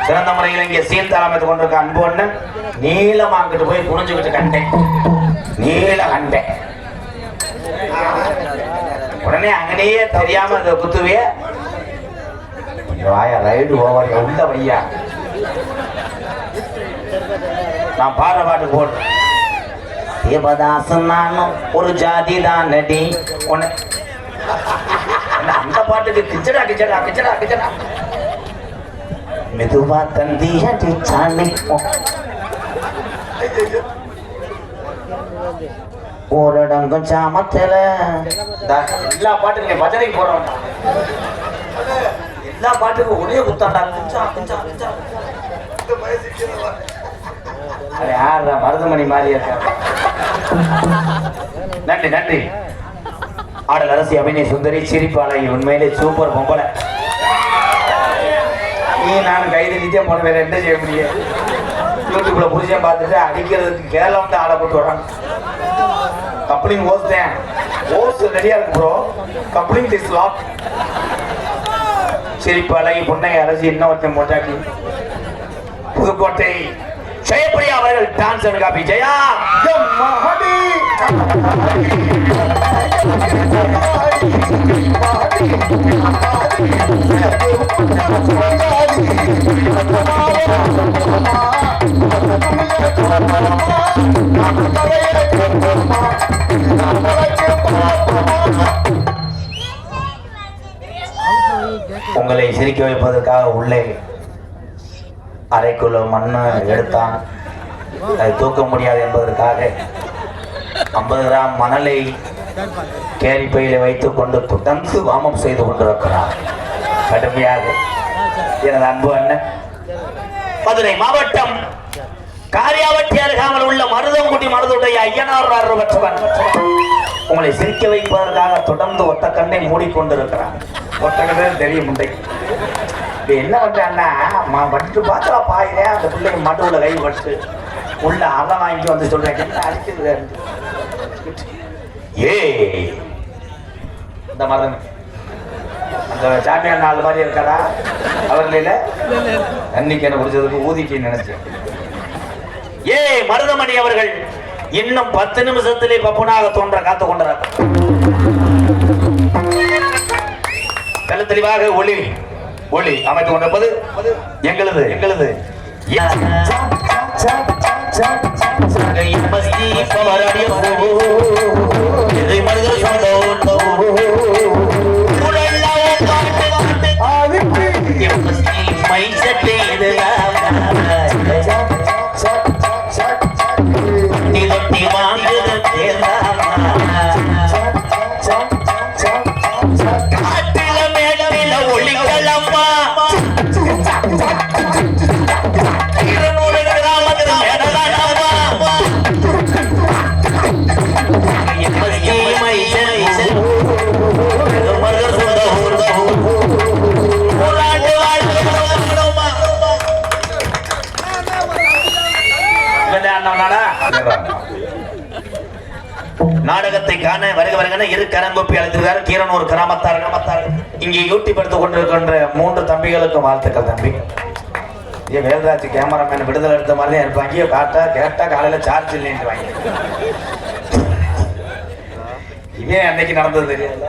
S1: சிறந்த முறையில் இங்கே சீர்தாராமத்து கொண்டிருக்க அன்பு அண்ணன் நீளமாங்கிட்டு போய் குனிஞ்சுக்கிட்டு கண்டேன். நீள கண்டேன் உடனே அங்கனையே தெரியாம அந்த குத்துவிய வாயா ரைடு ஓவர் உள்ள வையா நான் பாடுற பாட்டு போடு. தேவதாசன் நானும் ஒரு ஜாதி தான் நடி உன்னை அந்த பாட்டுக்கு கிச்சடா கிச்சடா கிச்சடா கிச்சடா மெதுவா தந்தியடி சாணிக்கும் ஓரடங்கும் சாமத்துல எல்லா பாட்டுக்கும் பஜனைக்கு போறோம். எல்லா பாட்டுக்கும் ஒரே குத்தாண்டா யாரா மருதமணி மாதிரி இருக்காங்க. நன்றி நன்றி. ஆடல் அரசி அபிநய சுந்தரி சிரிப்பாளை உண்மையிலே சூப்பர் பொம்பளை. நீ நான் கைது நிச்சயம் போன வேற என்ன செய்ய முடியும்? யூடியூப்ல புரிஞ்சேன் பார்த்துட்டு அடிக்கிறதுக்கு கேரளா வந்து ஆடை போட்டு வராங்க. கப்ளிங் ஓஸ்தேன் ஓஸ் ரெடியா இருக்கு ப்ரோ. கப்ளிங் திஸ் லாக் சிரிப்பாளை புன்னை அரசி இன்னும் ஒருத்தன் போட்டாக்கி புதுக்கோட்டை ஜெயப்பிரியா அவர்கள் டான்ஸ் அண்ட் காப்பி. ஜெயா உங்களை சிரிக்க வைப்பதற்காக உள்ளே அரைக்குள்ள மண்ணு எடுத்தான். அதை தூக்க முடியாது என்பதற்காக 50 கிராம் மணலை கேரி பையில வைத்துக் கொண்டு தொடர்ந்து வாமம் செய்து கொண்டிருக்கிறார். கடுமையாக எனது அன்பு அண்ணன் மதுரை மாவட்டம் காரியாவட்டி அருகாமல் உள்ள மருதங்குடி மருதுடைய ஐயனார் பெற்றவன் உங்களை சிரிக்க வைப்பதற்காக தொடர்ந்து ஒத்த கண்ணை மூடிக்கொண்டிருக்கிறார். ஒத்த கண்ணே தெரியும் முண்டை என்ன பண்றான்னா பட்டு பாத்திரா பாயில அந்த பிள்ளைங்க மடுவுல கை பட்டு உள்ள அரை வாங்கி வந்து சொல்றேன் என்ன அடிக்கிறது ஏ இந்த மதம் அந்த சாமியார் நாலு மாதிரி இருக்காரா அவர்களில அன்னைக்கு என்ன குடிச்சதுக்கு ஊதிக்கு நினைச்சேன் ஏ மருதமணி அவர்கள் இன்னும் 10 நிமிஷத்திலே பப்புனாக தோன்ற காத்து கொண்டார் தெல்ல தெளிவாக ஒளி ஒளி அமைத்துக் கொண்டிருப்பது எங்களது நாடகத்தை காண வருக இரு கரங்கொப்பி அழைத்திருக்கார் கீரனூர் கிராமத்தார் இங்கே யூடியூப் எடுத்துக் கொண்டிருக்கின்ற 3 தம்பிகளுக்கும் வாழ்த்துக்கள் தம்பி வேல்ராஜ் கேமராமேன் விடுதலை எடுத்த மாதிரி தான் இருப்பாங்க கேட்டா காலையில சார்ஜ் இல்லைன்னு இதே அன்னைக்கு நடந்தது தெரியல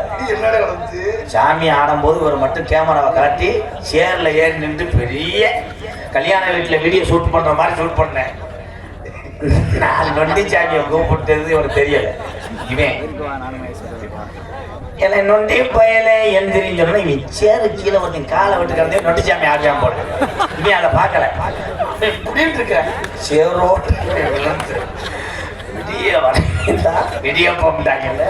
S1: சாமி ஆடும்போது ஒரு மட்டும் கேமராவை காட்டி சேர்ல ஏறி நின்று பெரிய கல்யாண வீட்டுல வீடியோ ஷூட் பண்ற மாதிரி ஷூட் பண்ணேன் நான் நொண்டி சாமியை கூப்பிட்டது ஒரு தெரியல இவன் என்ன நொண்டி பயல எந்திரின்னு சொன்னா இவன் சேரு கீழே ஒருத்தன் காலை விட்டு கிடந்தே நொண்டி சாமி ஆடியாம போட இவன் அதை பார்க்கல இப்படின்னு இருக்க சேரோட்டு விடிய போட்டாங்கல்ல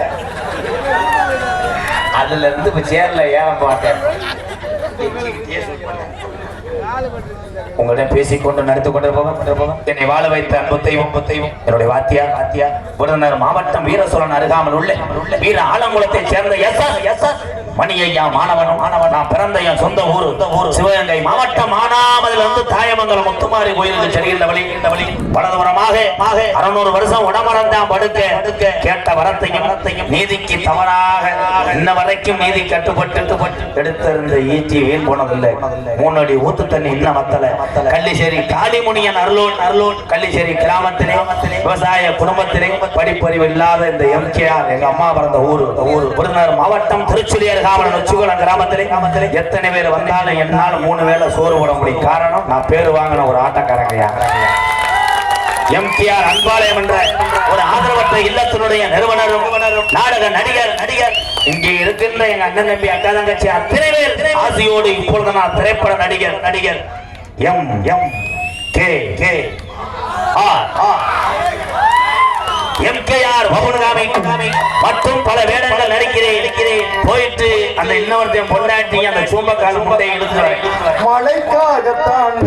S1: அதுல இருந்து இப்ப சேர்ல ஏற மாட்டேன் உங்களிடம் பேசிக்கொண்டு நடத்து கொண்டிருப்போம் என்னை வாழ வைத்த அன்பு தெய்வம் என்னுடைய வாத்தியார் விருதுநகர் மாவட்டம் வீரசோழன் அருகாமல் உள்ள வீர ஆலங்குளத்தை சேர்ந்த எஸ் மணியையா மாணவன் நான் பிறந்த என் சொந்த ஊர் சிவகங்கை மாவட்டம் ஆனாமதிலிருந்து தாயமங்கலம் முத்துமாரி கோயிலுக்கு செல்கின்ற வழி பலதூரமாக 600 வருஷம் உடமரந்தான் படுக்க கேட்ட வரத்தையும் நீதிக்கு தவறாக இன்ன வரைக்கும் நீதி கட்டுப்பட்டு எடுத்திருந்த ஈட்டி வீண் போனதில்லை 3 அடி ஊத்து தண்ணி இன்ன மத்தல கள்ளிச்சேரி காளிமுனியன் அருளோன் கள்ளிச்சேரி கிராமத்திலே விவசாய குடும்பத்திலே படிப்பறிவு இல்லாத இந்த எம்கேஆர் எங்க அம்மா பிறந்த ஊர் விருதுநகர் மாவட்டம் திருச்சுழியார் நொச்சிகுளம் கிராமத்திலே எத்தனை பேர் வந்தாலும் என்னால் 3 வேளை சோறு போட முடியும் காரணம் நான் பேரு வாங்கின ஒரு ஆட்டக்காரங்க எம்கேஆர் அன்பாலயம் என்ற ஒரு ஆதரவற்ற இல்லத்தினுடைய நிறுவனரும் நாடக நடிகர் இங்கே இருக்கின்ற எங்க அண்ணன் தம்பி அக்கா தங்கச்சி அத்தனை பேர் ஆசையோடு இப்பொழுது நான் திரைப்பட நடிகர் எம்கேஆர் பவன்காமி மற்றும் பல வேடங்கள் நடிக்கிறேன் போயிட்டு அந்த இன்னொருத்தையும் பொண்டாட்டி அந்த சூம்பக்கால் முட்டையை இழுத்து
S2: மழைக்காகத்தான்